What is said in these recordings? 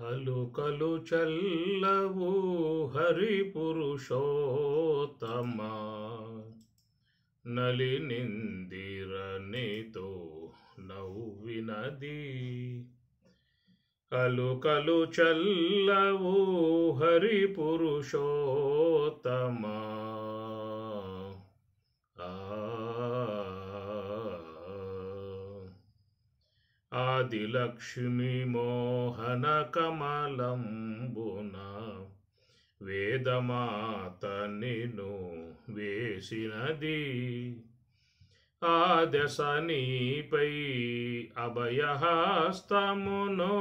అలుకలు చల్లవు హరి పురుషోత్తమా నలినిందిరనితో నవ్వినది. అలుకలు చల్లవు హరి పురుషోత్తమా ఆదిలక్ష్మి మోహన కమలంబున వేదమాత నిను వేసినది. ఆదశ నీపై అభయహస్తమును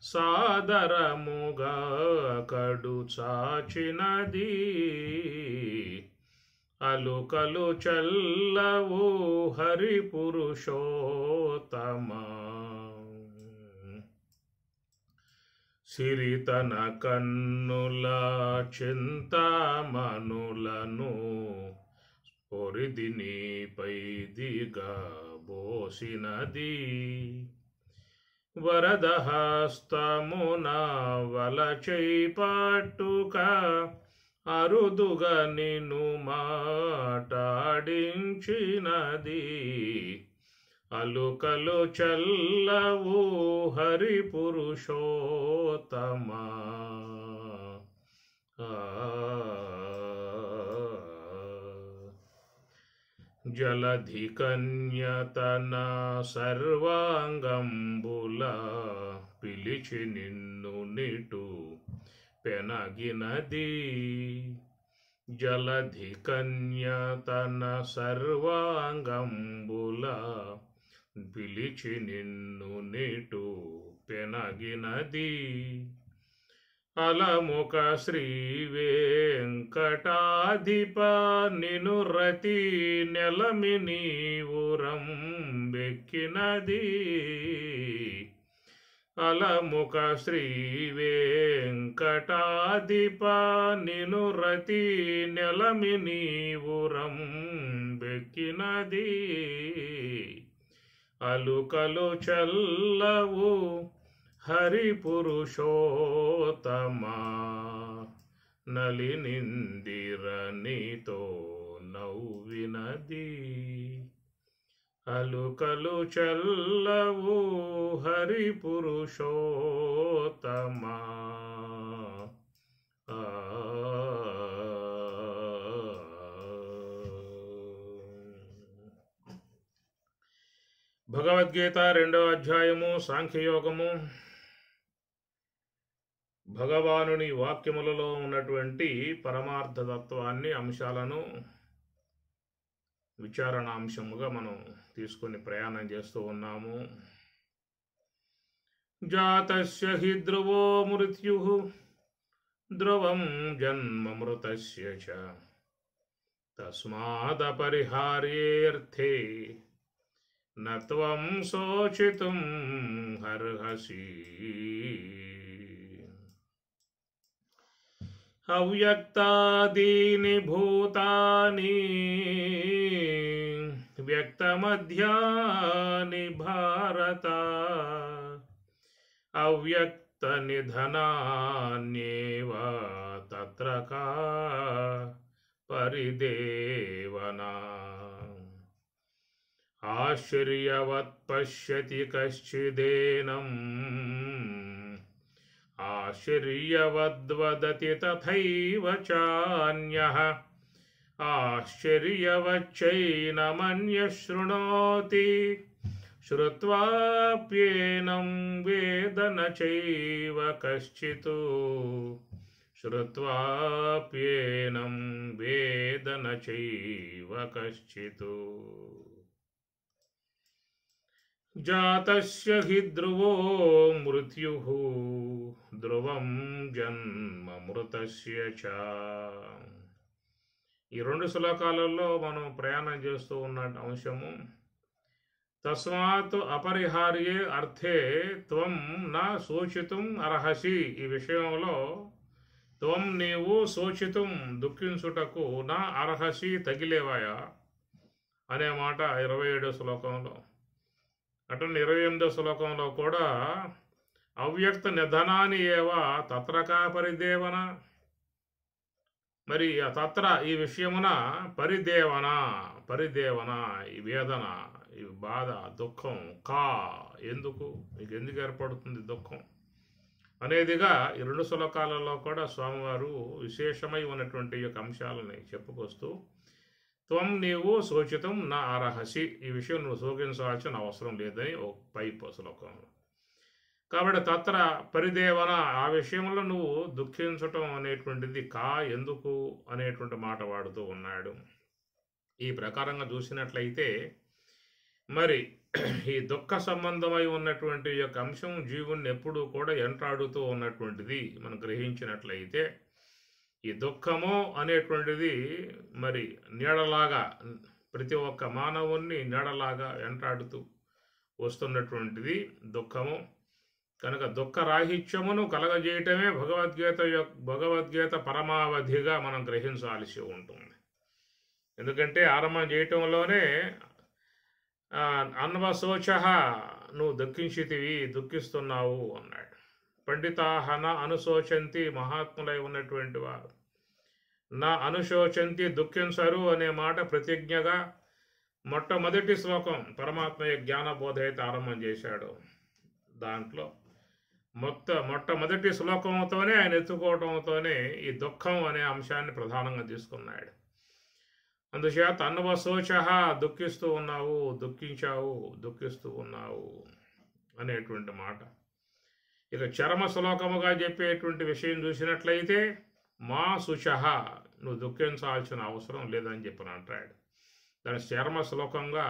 సాదరముగా కడు చాచినది. అలుకలు చల్లవు హరి పురుషోత్తమా సిరితన కన్నుల చింతామణులను పొరిది నీపై దిగబోసినది. వరదహస్తమున వలచై పట్టుక అరుదుగా నిన్ను మాటాడించినది. అలుకలు చల్లవు హరి పురుషోత్తమా జలధి కన్యతన సర్వాంగంబుల పిలిచి నిన్ను నిటు పెనగినది. జలధి కన్యతన సర్వాంగంబుల పిలిచి నిన్ను నిటు పెనగినది. అలముఖ శ్రీ వెంకటాధిప నిను రతి నెలమి నీవురం బెక్కినది. అలముఖ శ్రీ వెంకటాధిప నిను రతి నెలమి నీవురం బెక్కినది. అలుకలు చల్లవు హరి పురుషోత్తమా నలినిందిరనితో నవ్వినది. అలుకలు చల్లవు హరి పురుషోత్తమా భగవద్గీత 2వ అధ్యాయము సాంఖ్యయోగము. భగవానుని వాక్యములలో ఉన్నటువంటి పరమార్థతత్వాన్ని అంశాలను విచారణాంశముగా మనం తీసుకొని ప్రయాణం చేస్తూ ఉన్నాము. జాతస్య హి ధ్రువో మృత్యుః ధ్రువం జన్మ మృతస్య చ తస్మాదపరిహార్యేర్థే నత్వం శోచితుం అర్హసి. అవ్యక్తాదీని భూతాని వ్యక్తమధ్యాని భారత అవ్యక్త నిధనాన్యేవ తత్ర కా పరిదేవనా. ఆశ్చర్యవత్ పశ్యతి కశ్చిదేనం ఆశ్చర్యవద్వదతి తథైవ చాన్యః ఆశ్చర్యవచ్చైనమన్యః శృణోతి శ్రుత్వాప్యేనం వేద న చైవ కశ్చిత్ శ్రుత్వాప్యేనం వేద న చైవ కశ్చిత్. జాతస్య హి ధ్రువో మృత్యుః ధ్రువం జన్మ మృతస్య చ. ఈ 2 శ్లోకాలలో మనం ప్రయాణం చేస్తూ ఉన్న అంశము తస్మాత్ అపరిహార్యే అర్థే త్వం నా శోచితుం అర్హసి. ఈ విషయంలో త్వం నీవు శోచితుం దుఃఖించుటకు నా అర్హసి తగిలేవాయా అనే మాట 27వ శ్లోకంలో. అటు 28వ శ్లోకంలో కూడా అవ్యక్త నిధనాని ఏవ తత్రకా పరిదేవన. మరి ఆ తత్ర ఈ విషయమున పరిదేవన, పరిదేవన ఈ వేదన, ఈ బాధ, దుఃఖం కా ఎందుకు, మీకు ఎందుకు ఏర్పడుతుంది దుఃఖం అనేదిగా ఈ 2 శ్లోకాలలో కూడా స్వామివారు విశేషమై ఉన్నటువంటి యొక్క అంశాలని చెప్పుకొస్తూ, త్వం నీవు శోచితం నా అర్హసి, ఈ విషయం నువ్వు శోకించాల్సిన అవసరం లేదని ఒక పై శ్లోకంలో. కాబట్టి తత్ర పరిదేవన, ఆ విషయంలో నువ్వు దుఃఖించటం అనేటువంటిది కా ఎందుకు అనేటువంటి మాట వాడుతూ ఉన్నాడు. ఈ ప్రకారంగా చూసినట్లయితే మరి ఈ దుఃఖ సంబంధమై ఉన్నటువంటి యొక్క అంశం జీవుణ్ణి ఎప్పుడూ కూడా ఎంటాడుతూ ఉన్నటువంటిది మనం గ్రహించినట్లయితే, ఈ దుఃఖము అనేటువంటిది మరి నీడలాగా ప్రతి ఒక్క మానవుణ్ణి నీడలాగా వెంటాడుతూ వస్తున్నటువంటిది దుఃఖము. కనుక దుఃఖరాహిత్యమును కలగజేయటమే భగవద్గీత పరమావధిగా మనం గ్రహించాల్సి ఉంటుంది. ఎందుకంటే ఆరంభం చేయటంలోనే అన్వశోచ, నువ్వు దుఃఖిస్తున్నావు అన్నాడు. పండితాహన అనుశోచంతి, మహాత్ములై ఉన్నటువంటి వారు నా అనుశోచంతి, దుఃఖించరు అనే మాట ప్రతిజ్ఞగా మొట్టమొదటి శ్లోకం పరమాత్మ జ్ఞానబోధ అయితే ఆరంభం చేశాడు. దాంట్లో మొట్టమొదటి శ్లోకంతోనే ఆయన ఎత్తుకోవడంతోనే ఈ దుఃఖం అనే అంశాన్ని ప్రధానంగా తీసుకున్నాడు. అందుచేత అన్వశోచ, దుఃఖిస్తూ ఉన్నావు, దుఃఖిస్తూ ఉన్నావు అనేటువంటి మాట. ఇక చరమ శ్లోకముగా చెప్పేటువంటి విషయం చూసినట్లయితే మా శుచ, నువ్వు దుఃఖించాల్సిన అవసరం లేదని చెప్పని అంటాడు. దాని చరమ శ్లోకంగా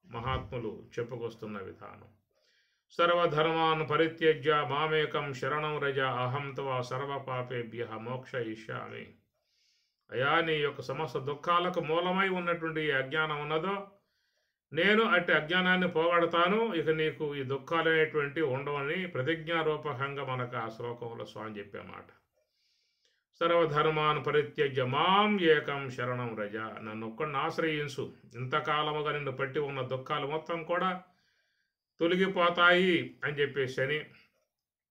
మహాత్ములు చెప్పుకొస్తున్న విధానం. సర్వధర్మాన్ పరిత్యజ్య మామేకం శరణం రజ, అహం తవ సర్వపాపేభ్య మోక్షయిష్యామి. అయా, నీ యొక్క సమస్త దుఃఖాలకు మూలమై ఉన్నటువంటి ఈ అజ్ఞానం ఉన్నదో, నేను అట్టి అజ్ఞానాన్ని పోగొడతాను, ఇక నీకు ఈ దుఃఖాలు అనేటువంటి ఉండవని ప్రతిజ్ఞారూపకంగా మనకు ఆ శ్లోకంలో స్వామి చెప్పే మాట. సర్వధర్మాన్ పరిత్యజ్య మాం ఏకం శరణం రజ, నన్ను ఒక్కడిని ఆశ్రయించు, ఇంతకాలముగా నిన్ను పట్టి ఉన్న దుఃఖాలు మొత్తం కూడా తొలగిపోతాయి అని చెప్పేసి అని.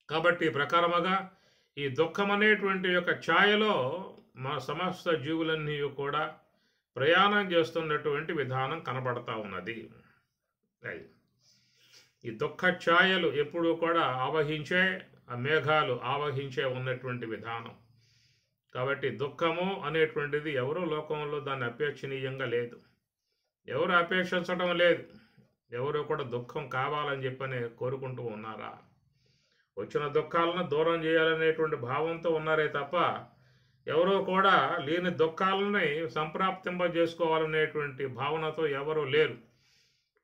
కాబట్టి ప్రకారముగా ఈ దుఃఖం అనేటువంటి యొక్క ఛాయలో మా సమస్త జీవులన్నీ కూడా ప్రయాణం చేస్తున్నటువంటి విధానం కనబడతా ఉన్నది. ఈ దుఃఖ ఛాయలు ఎప్పుడూ కూడా ఆవహించే, ఆ మేఘాలు ఆవహించే ఉన్నటువంటి విధానం. కాబట్టి దుఃఖము అనేటువంటిది ఎవరూ లోకంలో దాన్ని అపేక్షణీయంగా లేదు, ఎవరు అపేక్షించడం లేదు, ఎవరు కూడా దుఃఖం కావాలని చెప్పని కోరుకుంటూ ఉన్నారా? వచ్చిన దుఃఖాలను దూరం చేయాలనేటువంటి భావంతో ఉన్నారే తప్ప ఎవరో కూడా లేని దుఃఖాలని సంప్రాప్తింపజేసుకోవాలనేటువంటి భావనతో ఎవరూ లేరు.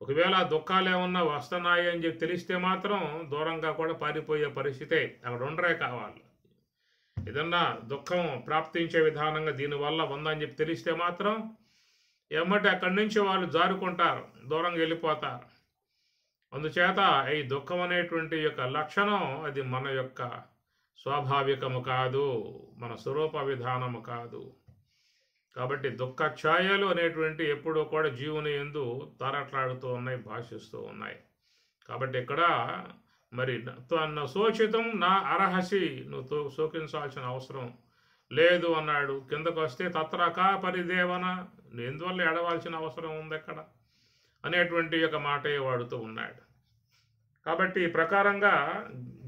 ఒకవేళ దుఃఖాలు ఏమన్నా వస్తున్నాయి అని చెప్పి తెలిస్తే మాత్రం దూరంగా కూడా పారిపోయే పరిస్థితే, అక్కడ ఉండరే కావాలి. ఏదన్నా దుఃఖం ప్రాప్తించే విధానంగా దీనివల్ల ఉందని చెప్పి తెలిస్తే మాత్రం ఎమ్మటి అక్కడి నుంచి వాళ్ళు జారుకుంటారు, దూరంగా వెళ్ళిపోతారు. అందుచేత ఈ దుఃఖం అనేటువంటి యొక్క లక్షణం అది మన యొక్క స్వాభావికము కాదు, మన స్వరూప విధానము కాదు. కాబట్టి దుఃఖ ఛాయలు అనేటువంటి ఎప్పుడూ కూడా జీవుని యందు తారట్లాడుతూ ఉన్నాయి, భాషిస్తూ ఉన్నాయి. కాబట్టి ఇక్కడ మరి శోచితం నా అర్హసి, నువ్వు శోకించాల్సిన అవసరం లేదు అన్నాడు. కిందకు వస్తే తత్రకా పరిదేవన, నువ్వు ఎందువల్ల ఎడవాల్సిన అవసరం ఉంది ఎక్కడ అనేటువంటి యొక్క మాటే వాడుతూ ఉన్నాడు. కాబట్టి ఈ ప్రకారంగా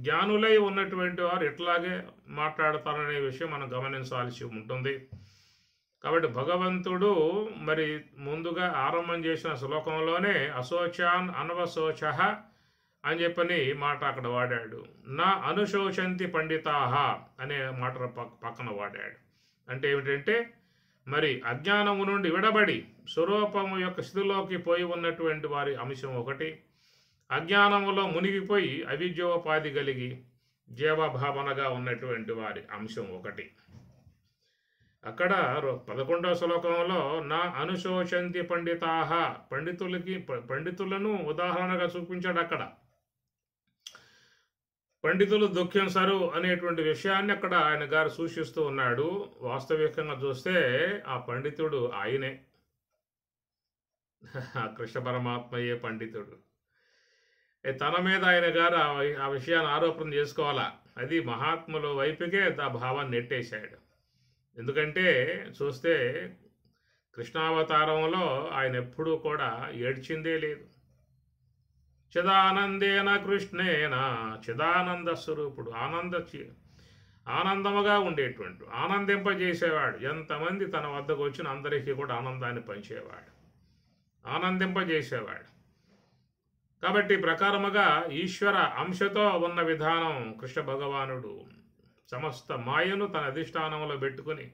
జ్ఞానులై ఉన్నటువంటి వారు ఎట్లాగే మాట్లాడతారనే విషయం మనం గమనించాల్సి ఉంటుంది. కాబట్టి భగవంతుడు మరి ముందుగా ఆరంభం చేసిన శ్లోకంలోనే అశోచాన్ అనవశోచ అని చెప్పని మాట అక్కడ వాడాడు. నా అనుశోచంతి పండితాహ అనే మాట పక్కన వాడాడు. అంటే ఏమిటంటే మరి అజ్ఞానము నుండి విడబడి స్వరూపము యొక్క స్థితిలోకి పోయి ఉన్నటువంటి వారి అంశం ఒకటి, అజ్ఞానములో మునిగిపోయి అవిద్యోపాధి కలిగి జీవభావనగా ఉన్నటువంటి వారి అంశం ఒకటి. అక్కడ 11వ శ్లోకంలో నా అనుశోచంతి పండితాహ, పండితులను ఉదాహరణగా చూపించాడు. అక్కడ పండితులు దుఃఖించరు అనేటువంటి విషయాన్ని అక్కడ ఆయన గారు సూచిస్తూ ఉన్నాడు. వాస్తవికంగా చూస్తే ఆ పండితుడు ఆయనే, కృష్ణ పరమాత్మయే పండితుడు. తన మీద ఆయన గారు ఆ విషయాన్ని ఆరోపణ చేసుకోవాలా. అది మహాత్ముల వైపుకే ఆ భావాన్ని నెట్టేశాడు. ఎందుకంటే చూస్తే కృష్ణావతారంలో ఆయన ఎప్పుడూ కూడా ఏడ్చిందే లేదు. చిదానందేన కృష్ణేన చిదానంద స్వరూపుడు, ఆనందముగా ఉండేటువంటి ఆనందింపజేసేవాడు. ఎంతమంది తన వద్దకు వచ్చిన అందరికీ కూడా ఆనందాన్ని పంచేవాడు, ఆనందింపజేసేవాడు. కాబట్టి ప్రకారముగా ఈశ్వర అంశతో ఉన్న విధానం కృష్ణ భగవానుడు సమస్త మాయను తన అధిష్టానంలో పెట్టుకుని,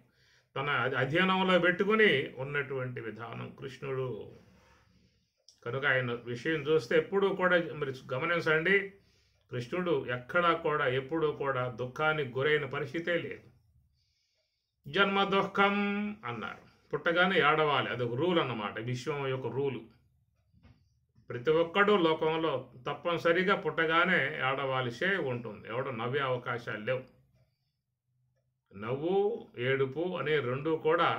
తన అధీనంలో పెట్టుకుని ఉన్నటువంటి విధానం కృష్ణుడు. కనుక ఆయన విషయం చూస్తే ఎప్పుడూ కూడా మరి గమనించండి, కృష్ణుడు ఎక్కడా కూడా ఎప్పుడూ కూడా దుఃఖానికి గురైన పరిస్థితే లేదు. జన్మ దుఃఖం అన్నారు, పుట్టగానే ఏడవాలి, అదొక రూల్ అన్నమాట, విశ్వం యొక్క రూలు. ప్రతి ఒక్కడు లోకంలో తప్పనిసరిగా పుట్టగానే ఏడవాల్సే ఉంటుంది. ఎవడో నవ్వే అవకాశాలు లేవు. నవ్వు ఏడుపు అనే రెండు కూడా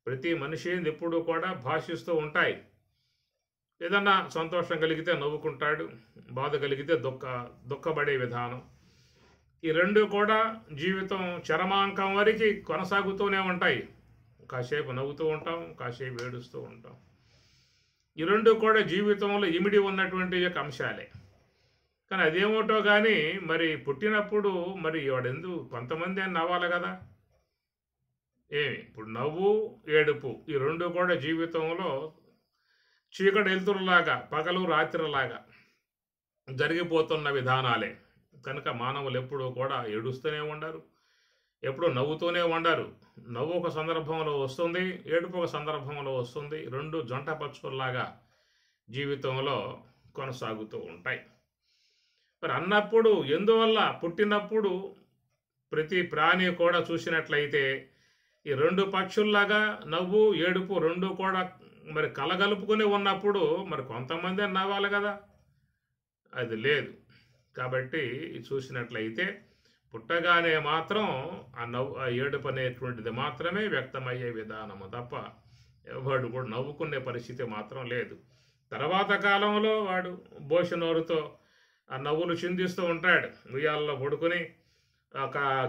ప్రతి మనిషి ఎప్పుడూ కూడా భాషిస్తూ ఉంటాయి. ఏదన్నా సంతోషం కలిగితే నవ్వుకుంటాడు, బాధ కలిగితే దుఃఖపడే విధానం. ఈ రెండు కూడా జీవితం చరమాంకం వరకు కొనసాగుతూనే ఉంటాయి. కాసేపు నవ్వుతూ ఉంటాం, కాసేపు ఏడుస్తూ ఉంటాం. ఈ రెండు కూడా జీవితంలో ఇమిడి ఉన్నటువంటి యొక్క అంశాలే. కానీ అదేమోటో కానీ మరి పుట్టినప్పుడు మరి వాడెందుకు కొంతమంది అని నవ్వాలి కదా. ఇప్పుడు నవ్వు ఏడుపు ఈ రెండు కూడా జీవితంలో చీకటి వెలుతురులాగా, పగలు రాత్రిలాగా జరిగిపోతున్న విధానాలే. కనుక మానవులు ఎప్పుడూ కూడా ఏడుస్తూనే ఉండరు, ఎప్పుడూ నవ్వుతూనే ఉండరు. నవ్వు ఒక సందర్భంలో వస్తుంది, ఏడుపు ఒక సందర్భంలో వస్తుంది. రెండు జంట పక్షుల్లాగా జీవితంలో కొనసాగుతూ ఉంటాయి. మరి అన్నప్పుడు ఎందువల్ల పుట్టినప్పుడు ప్రతి ప్రాణి కూడా చూసినట్లయితే ఈ రెండు పక్షుల్లాగా నవ్వు ఏడుపు రెండు కూడా మరి కలగలుపుకొని ఉన్నప్పుడు మరి కొంతమంది నవ్వాలి కదా, అది లేదు. కాబట్టి చూసినట్లయితే పుట్టగానే మాత్రం ఆ ఏడుపు అనేటువంటిది మాత్రమే వ్యక్తమయ్యే విధానము తప్ప ఎవడు కూడా నవ్వుకునే పరిస్థితి మాత్రం లేదు. తర్వాత కాలంలో వాడు బోషనోరుతో ఆ నవ్వులు చిందిస్తూ ఉంటాడు, ఉయ్యాలలో పడుకుని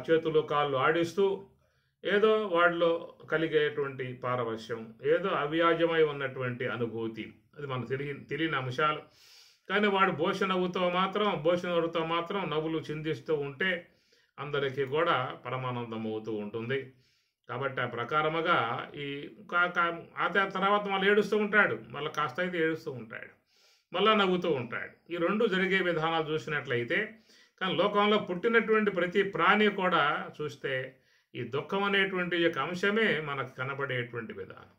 చేతులు కాళ్ళు ఆడిస్తూ ఏదో వాడిలో కలిగేటువంటి పారవశ్యం, ఏదో అవ్యాజమై ఉన్నటువంటి అనుభూతి, అది మనకు తెలియని అంశాలు. కానీ వాడు బోషనోరుతో మాత్రం నవ్వులు చిందిస్తూ ఉంటే అందరికీ కూడా పరమానందం అవుతూ ఉంటుంది. కాబట్టి ఆ ప్రకారముగా ఆ తర్వాత మళ్ళీ ఏడుస్తూ ఉంటాడు, మళ్ళీ కాస్త అయితే ఏడుస్తూ ఉంటాడు, మళ్ళీ నవ్వుతూ ఉంటాడు. ఈ రెండు జరిగే విధానాలు చూసినట్లయితే, కానీ లోకంలో పుట్టినటువంటి ప్రతి ప్రాణి కూడా చూస్తే ఈ దుఃఖం అనేటువంటి యొక్క అంశమే మనకు కనబడేటువంటి విధానం.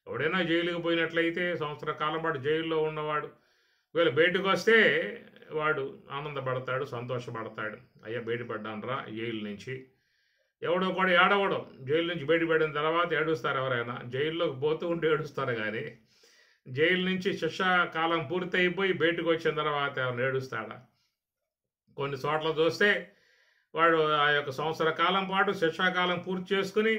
ఎవడైనా జైలుకి పోయినట్లయితే సంవత్సర కాలం పాటు జైల్లో ఉన్నవాడు ఒకవేళ బయటకు వస్తే వాడు ఆనందపడతాడు, సంతోషపడతాడు, అయ్యా బయటపడ్డాను రా జైలు నుంచి. ఎవడో కూడా ఏడవడం, జైలు నుంచి బయటపడిన తర్వాత ఏడుస్తారు. ఎవరైనా జైల్లోకి పోతూ ఉంటే ఏడుస్తారు, కానీ జైలు నుంచి శిక్షాకాలం పూర్తి అయిపోయి బయటకు వచ్చిన తర్వాత ఎవరిని ఏడుస్తాడా? కొన్ని చోట్ల చూస్తే వాడు ఆ యొక్క సంవత్సర కాలం పాటు శిక్షాకాలం పూర్తి చేసుకుని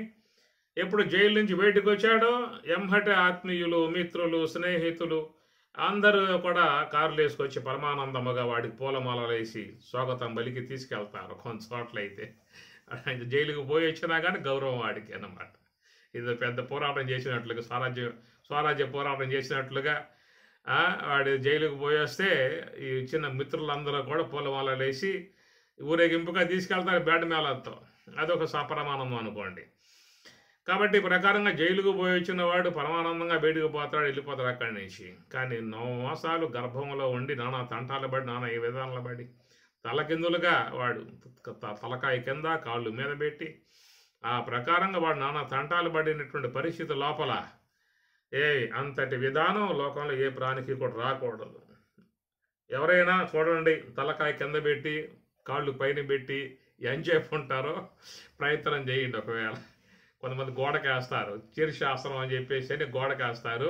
ఎప్పుడు జైలు నుంచి బయటకు వచ్చాడో ఎంహటి ఆత్మీయులు, మిత్రులు, స్నేహితులు అందరూ కూడా కార్లు వేసుకొచ్చి పరమానందముగా వాడికి పూలమాలలు వేసి స్వాగతం పలికి తీసుకెళ్తారు. కొన్ని చోట్ల అయితే జైలుకు పోయి వచ్చినా కానీ గౌరవం వాడికి అన్నమాట. ఇది పెద్ద పోరాటం చేసినట్లుగా, స్వరాజ్య పోరాటం చేసినట్లుగా వాడి జైలుకు పోయి వస్తే ఈ చిన్న మిత్రులందరూ కూడా పూలమాలలు వేసి ఊరేగింపుగా తీసుకెళ్తారు బేడ మేళంతో. అదొక పరమానందం అనుకోండి. కాబట్టి ప్రకారంగా జైలుకు పోయి వచ్చిన వాడు పరమానందంగా బయటకు పోతాడు, వెళ్ళిపోతాడు అక్కడి నుంచి. కానీ 9 మాసాలు గర్భంలో ఉండి నానా తంటాలు పడి, నానా ఏ విధానాలు పడి, తలకిందులుగా వాడు తలకాయ కింద కాళ్ళు మీద పెట్టి ఆ ప్రకారంగా వాడు నానా తంటాలు పడినటువంటి పరిస్థితి లోపల అంతటి విధానం లోకంలో ఏ ప్రాణికి కూడా రాకూడదు. ఎవరైనా చూడండి తలకాయ కింద పెట్టి కాళ్ళు పైన పెట్టి ఎంచేపు ఉంటారో ప్రయత్నం చేయండి. ఒకవేళ కొంతమంది గోడకేస్తారు, శీర్షాసనం అని చెప్పేసి గోడకేస్తారు,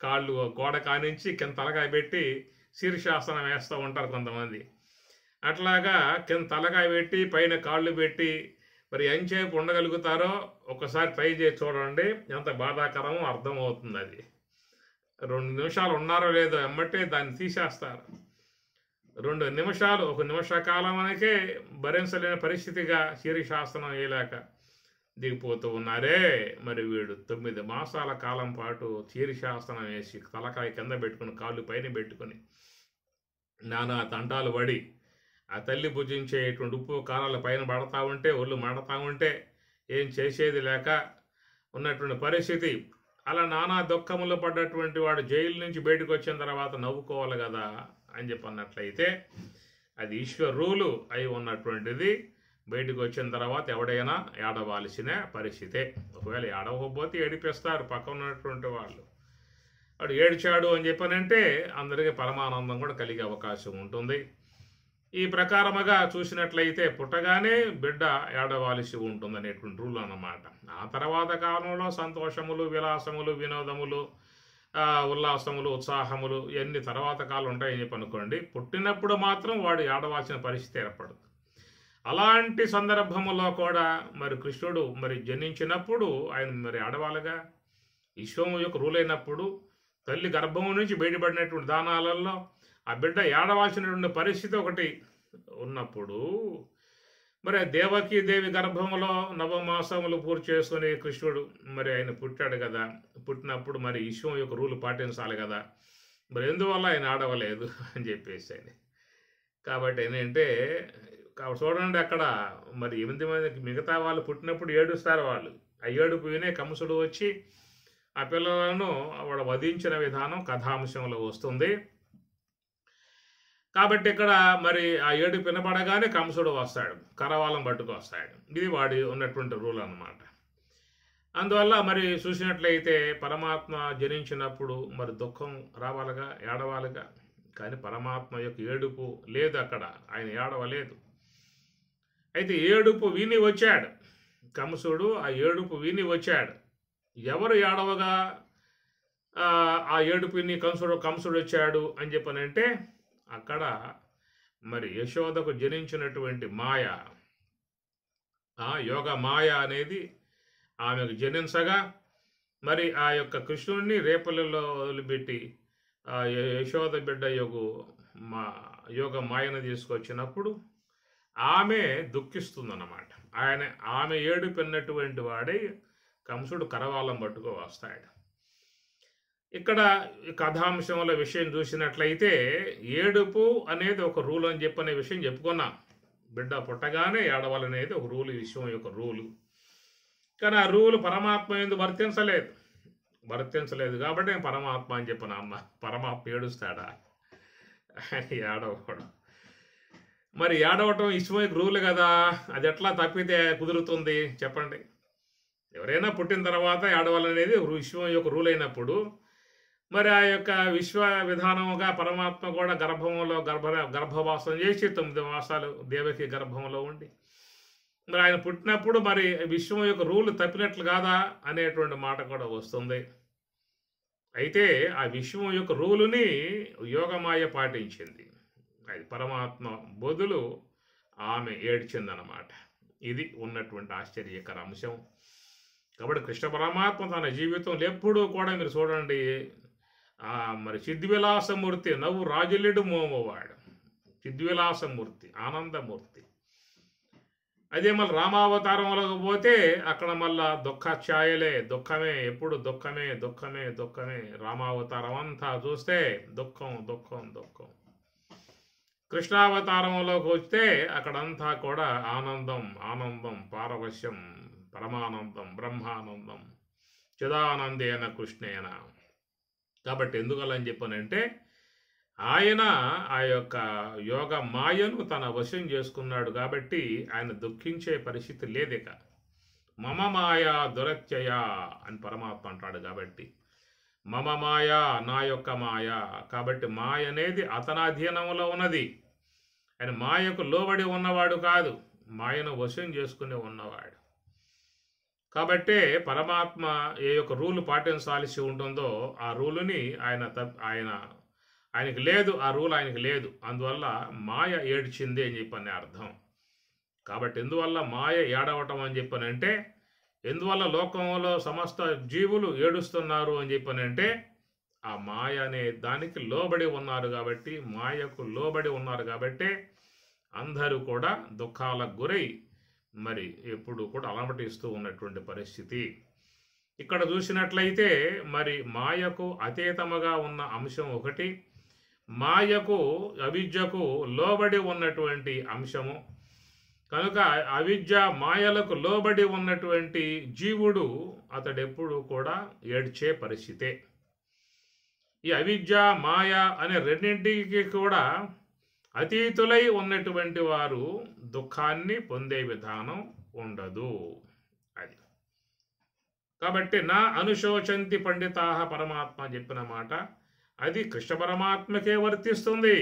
కాళ్ళు గోడ కానించి కింద తలకాయ పెట్టి శీర్షాసనం వేస్తూ ఉంటారు కొంతమంది. అట్లాగా కింద తలకాయ పెట్టి పైన కాళ్ళు పెట్టి మరి ఎంచేపు ఉండగలుగుతారో ఒకసారి ట్రై చేసి చూడండి, ఎంత బాధాకరమో అర్థమవుతుంది. అది 2 నిమిషాలు ఉన్నారో లేదో ఎమ్మటే దాన్ని తీసేస్తారు. 2 నిమిషాలు, 1 నిమిష కాలమానికే భరించలేని పరిస్థితిగా శీర్షాసనం వేయలేక దిగిపోతూ ఉన్నారే. మరి వీడు 9 మాసాల కాలం పాటు శీర్షాసనం వేసి తలకాయ కింద పెట్టుకుని కాళ్ళు పైన పెట్టుకుని నానా తంటాలు పడి ఆ తల్లి భుజించేటువంటి ఉప్పు కారాల పైన పడతా ఉంటే ఒళ్ళు మండతా ఉంటే ఏం చేసేది లేక ఉన్నటువంటి పరిస్థితి. అలా నానా దుఃఖములు పడ్డటువంటి వాడు జైలు నుంచి బయటకు వచ్చిన తర్వాత నవ్వుకోవాలి కదా అని చెప్పి అన్నట్లయితే అది ఈశ్వర రూలు అయి ఉన్నటువంటిది. బయటకు వచ్చిన తర్వాత ఎవడైనా ఏడవాల్సిన పరిస్థితే. ఒకవేళ ఏడవకపోతే ఏడిపిస్తారు పక్కన ఉన్నటువంటి వాళ్ళు. వాడు ఏడ్చాడు అని చెప్పనంటే అందరికీ పరమానందం కూడా కలిగే అవకాశం ఉంటుంది. ఈ ప్రకారముగా చూసినట్లయితే పుట్టగానే బిడ్డ ఏడవాల్సి ఉంటుంది అనేటువంటి రూల్ అన్నమాట. ఆ తర్వాత కాలంలో సంతోషములు, విలాసములు, వినోదములు, ఉల్లాసములు, ఉత్సాహములు ఇవన్నీ తర్వాత కాలం ఉంటాయని చెప్పి అనుకోండి. పుట్టినప్పుడు మాత్రం వాడు ఏడవాల్సిన పరిస్థితి ఏర్పడదు. అలాంటి సందర్భంలో కూడా మరి కృష్ణుడు మరి జనించినప్పుడు ఆయన మరి ఆడవాళ్ళగా విశ్వము యొక్క రూల్ అయినప్పుడు తల్లి గర్భం నుంచి బయటపడినటువంటి దానాలలో ఆ బిడ్డ ఏడవాల్సినటువంటి పరిస్థితి ఒకటి ఉన్నప్పుడు మరి దేవకీ దేవి గర్భంలో నవమాసములు పూర్తి చేసుకుని కృష్ణుడు మరి ఆయన పుట్టాడు కదా. పుట్టినప్పుడు మరి విశ్వం యొక్క రూలు పాటించాలి కదా. మరి ఎందువల్ల ఆయన ఆడవలేదు అని చెప్పేసి ఆయన. కాబట్టి ఏంటంటే చూడండి అక్కడ మరి 8 మందికి మిగతా వాళ్ళు పుట్టినప్పుడు ఏడుస్తారు వాళ్ళు. ఆ ఏడుపు వినే కంసుడు వచ్చి ఆ పిల్లలను వాడు వధించిన విధానం కథాంశంలో వస్తుంది. కాబట్టి ఇక్కడ మరి ఆ ఏడుపు వినపడగానే కంసుడు వస్తాడు, కరవాలం పట్టుకు వస్తాడు. ఇది వాడి ఉన్నటువంటి రూల్ అన్నమాట. అందువల్ల మరి చూసినట్లయితే పరమాత్మ జనించినప్పుడు మరి దుఃఖం రావాలిగా, ఏడవాలిగా. కానీ పరమాత్మ యొక్క ఏడుపు లేదు అక్కడ, ఆయన ఏడవలేదు. అయితే ఏడుపు విని వచ్చాడు కంసుడు. ఆ ఏడుపు విని వచ్చాడు. ఎవరు ఏడవగా ఆ ఏడుపు విని కంసుడు వచ్చాడు అని చెప్పనంటే అక్కడ మరి యశోదకు జనించినటువంటి మాయ, యోగ మాయ అనేది ఆమెకు జనించగా మరి ఆ యొక్క కృష్ణుడిని రేపలలో వదిలిపెట్టి యశోద బిడ్డ యోగ మాయను తీసుకొచ్చినప్పుడు ఆమె దుఃఖిస్తుందన్నమాట. ఆమె ఏడుపిన్నటువంటి వాడే కంసుడు కరవాలం పట్టుకు వస్తాడు. ఇక్కడ కథాంశంలో విషయం చూసినట్లయితే ఏడుపు అనేది ఒక రూల్ అని చెప్పనే విషయం చెప్పుకున్నాం. బిడ్డ పుట్టగానే ఏడవాలనేది ఒక రూలు, విశ్వం యొక్క రూలు. కానీ ఆ రూలు పరమాత్మ ఎందుకు వర్తించలేదు కాబట్టి పరమాత్మ అని చెప్పిన అమ్మ. పరమాత్మ ఏడుస్తాడా? ఏడవడం. మరి ఏడవటం విశ్వం యొక్క రూలు కదా, అది ఎట్లా తప్పితే కుదురుతుంది చెప్పండి? ఎవరైనా పుట్టిన తర్వాత ఏడవాలనేది విశ్వం యొక్క రూల్ అయినప్పుడు మరి ఆ యొక్క విశ్వ విధానముగా పరమాత్మ కూడా గర్భవాసం చేసి 9 మాసాలు దేవకి గర్భంలో ఉండి మరి ఆయన పుట్టినప్పుడు మరి విశ్వం యొక్క రూలు తప్పినట్లు కాదా అనేటువంటి మాట కూడా వస్తుంది. అయితే ఆ విశ్వం యొక్క రూలుని యోగమాయ పాటించింది. అది పరమాత్మ బదులు ఆమె ఏడ్చిందనమాట. ఇది ఉన్నటువంటి ఆశ్చర్యకర అంశం. కాబట్టి కృష్ణ పరమాత్మ తన జీవితంలో ఎప్పుడూ కూడా మీరు చూడండి మరి చిద్విలాసమూర్తి, నవ్వు రాజులుడు మోమవాడు, చిద్విలాసమూర్తి, ఆనందమూర్తి. అదే మళ్ళీ రామావతారంలోకి పోతే అక్కడ మళ్ళా దుఃఖఛాయలే, దుఃఖమే, ఎప్పుడు దుఃఖమే దుఃఖమే దుఃఖమే. రామావతారం అంతా చూస్తే దుఃఖం దుఃఖం దుఃఖం. కృష్ణావతారంలోకి వస్తే అక్కడంతా కూడా ఆనందం ఆనందం, పారవశ్యం, పరమానందం, బ్రహ్మానందం, చిదానందేన కృష్ణేన. కాబట్టి ఎందుకలని చెప్పనంటే ఆయన ఆ యొక్క యోగ మాయను తన వశం చేసుకున్నాడు కాబట్టి ఆయన దుఃఖించే పరిస్థితి లేదిక. మమ మాయా దురత్యయ అని పరమాత్మ అంటాడు. కాబట్టి మమ మాయ, నా యొక్క మాయ. కాబట్టి మాయ అనేది అతని అధీనంలో ఉన్నది. ఆయన మాయకు లోబడి ఉన్నవాడు కాదు, మాయను వశం చేసుకుని ఉన్నవాడు. కాబట్టే పరమాత్మ ఏ యొక్క రూలు పాటించాల్సి ఉంటుందో ఆ రూలుని ఆయనకి లేదు, ఆ రూల్ ఆయనకి లేదు. అందువల్ల మాయ ఏడ్చింది అని చెప్పని అర్థం. కాబట్టి ఎందువల్ల మాయ ఏడవటం అని చెప్పనంటే, ఎందువల్ల లోకంలో సమస్త జీవులు ఏడుస్తున్నారు అని చెప్పనంటే ఆ మాయ అనే దానికి లోబడి ఉన్నారు కాబట్టి, మాయకు లోబడి ఉన్నారు కాబట్టి అందరూ కూడా దుఃఖాలకు గురై మరి ఎప్పుడు కూడా అలమటిస్తూ ఉన్నటువంటి పరిస్థితి. ఇక్కడ చూసినట్లయితే మరి మాయకు అతీతముగా ఉన్న అంశం ఒకటి, మాయకు అవిద్యకు లోబడి ఉన్నటువంటి అంశము. కనుక అవిద్య మాయలకు లోబడి ఉన్నటువంటి జీవుడు అతడెప్పుడు కూడా ఏడ్చే పరిస్థితే. ఈ అవిద్య మాయ అనే రెండింటికి కూడా అతీతులై ఉన్నటువంటి వారు దుఃఖాన్ని పొందే విధానం ఉండదు. అది కాబట్టి నా అనుశోచంతి పండితాహ పరమాత్మ చెప్పిన మాట అది కృష్ణ పరమాత్మకే వర్తిస్తుంది.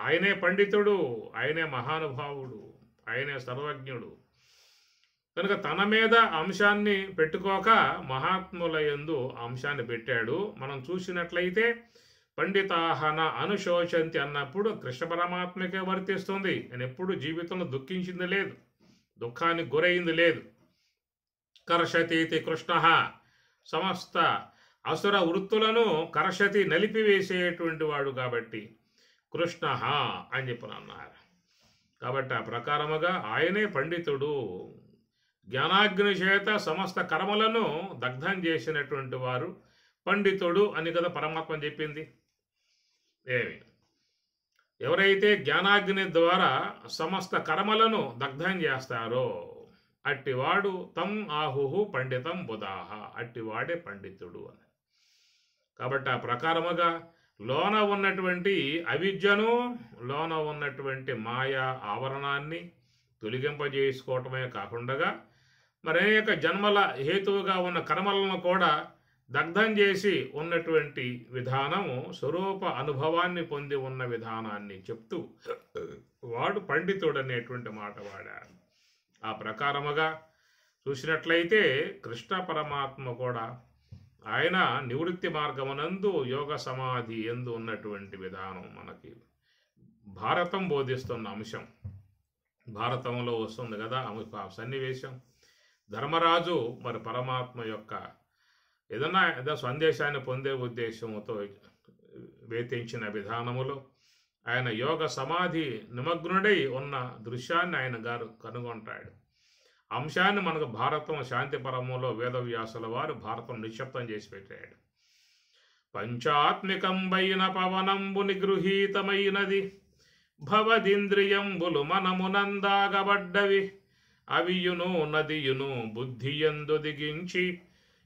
ఆయనే పండితుడు, ఆయనే మహానుభావుడు, ఆయనే సర్వజ్ఞుడు. కనుక తన మీద అంశాన్ని పెట్టుకోక మహాత్ముల యందు అంశాన్ని పెట్టాడు. మనం చూసినట్లయితే పండితాహన అనుశోచంతి అన్నప్పుడు కృష్ణ పరమాత్మకే వర్తిస్తుంది. నేను ఎప్పుడు జీవితంలో దుఃఖించింది లేదు, దుఃఖానికి గురైంది లేదు. కర్షతీతి కృష్ణ, సమస్త అసుర వృత్తులను కర్షతి నలిపివేసేటువంటి వాడు కాబట్టి కృష్ణ అని చెప్పి అన్నారు. కాబట్టి ఆ ప్రకారముగా ఆయనే పండితుడు, జ్ఞానాగ్ని చేత సమస్త కర్మలను దగ్ధం చేసినటువంటి వారు పండితుడు అని కదా పరమాత్మ చెప్పింది. ఎవరైతే జ్ఞానాగ్ని ద్వారా సమస్త కర్మలను దగ్ధం చేస్తారో అట్టివాడు తం ఆహుహు పండితం బుధాహ, అట్టివాడే పండితుడు అని. కాబట్టి ఆ ప్రకారముగా లోన ఉన్నటువంటి అవిద్యను, లోన ఉన్నటువంటి మాయా ఆవరణాన్ని తొలగింపజేసుకోవటమే కాకుండా మరి అనేక జన్మల హేతువుగా ఉన్న కర్మలను కూడా దగ్ధం చేసి ఉన్నటువంటి విధానము, స్వరూప అనుభవాన్ని పొంది ఉన్న విధానాన్ని చెప్తూ వాడు పండితుడు అనేటువంటి మాట వాడారు. ఆ ప్రకారముగా చూసినట్లయితే కృష్ణ పరమాత్మ కూడా ఆయన నివృత్తి మార్గమునందు యోగ సమాధి ఎందు ఉన్నటువంటి విధానం మనకి భారతం బోధిస్తున్న అంశం. భారతంలో వస్తుంది కదా ఆ సన్నివేశం. ధర్మరాజు మరి పరమాత్మ యొక్క ఏదో సందేశాన్ని పొందే ఉద్దేశంతో వేతించిన విధానములో ఆయన యోగ సమాధి నిమగ్నుడై ఉన్న దృశ్యాన్ని ఆయన గారు కనుగొంటాడు. అంశాన్ని మనకు భారతం శాంతిపరములో వేదవ్యాసుల వారు భారతం నిశ్శబ్దం చేసి పెట్టాడు. పంచాత్మికంబైన పవనంబు నిగృహీతమైనది భవదింద్రియంబులు మనమునందాగబడ్డవి అవియును నదియును బుద్ధియందు దిగించి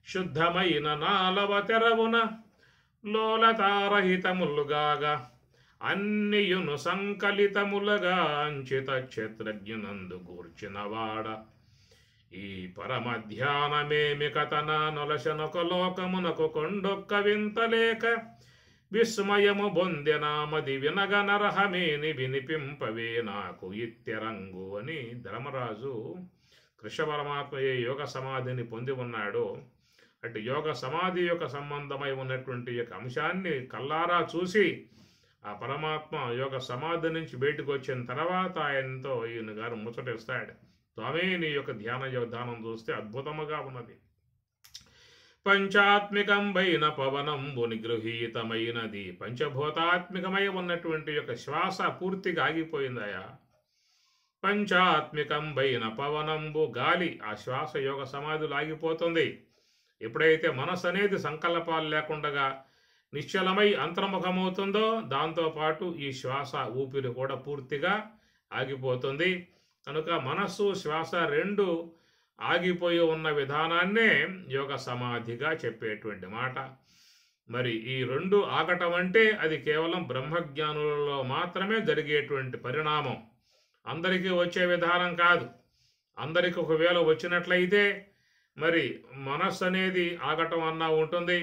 శుద్ధమైన నాలవ తెరవున లోలతారహితములుగాగా అన్నియును సంకలితములగా అంచిత క్షేత్రజ్ఞనందు గూర్చినవాడ ఈ పరమధ్యానమేమి కథన నొలసనొక లోకమునకు కొండొక్క వింతలేక విస్మయము బొందెనామది వినగ నరహమేని వినిపింపవే నాకు ఇత్యరంగు అని ధర్మరాజు కృష్ణ పరమాత్మ ఏ యోగ సమాధిని పొంది ఉన్నాడో అటు యోగ సమాధి యొక్క సంబంధమై ఉన్నటువంటి యొక్క అంశాన్ని కల్లారా చూసి ఆ పరమాత్మ యోగ సమాధి నుంచి బయటకు వచ్చిన తర్వాత ఆయనతో ఈయన గారు ముచ్చటిస్తాడు. స్వామి నీ యొక్క ధ్యాన విధానం చూస్తే అద్భుతముగా ఉన్నది. పంచాత్మికంబైన పవనంబు నిగృహీతమైనది, పంచభూతాత్మికమై ఉన్నటువంటి యొక్క శ్వాస పూర్తిగా ఆగిపోయిందయా. పంచాత్మికంబైన పవనంబు గాలి, ఆ శ్వాస యోగ సమాధులు ఆగిపోతుంది. ఎప్పుడైతే మనసు అనేది సంకల్పాలు లేకుండా నిశ్చలమై అంతర్ముఖమవుతుందో దాంతోపాటు ఈ శ్వాస ఊపిరి కూడా పూర్తిగా ఆగిపోతుంది. కనుక మనస్సు శ్వాస రెండు ఆగిపోయి ఉన్న విధానాన్నే యోగ సమాధిగా చెప్పేటువంటి మాట. మరి ఈ రెండు ఆగటం అంటే అది కేవలం బ్రహ్మజ్ఞానులలో మాత్రమే జరిగేటువంటి పరిణామం, అందరికీ వచ్చే విధానం కాదు. అందరికి ఒకవేళ వచ్చినట్లయితే మరి మనస్సు అనేది ఆగటం అన్నా ఉంటుంది,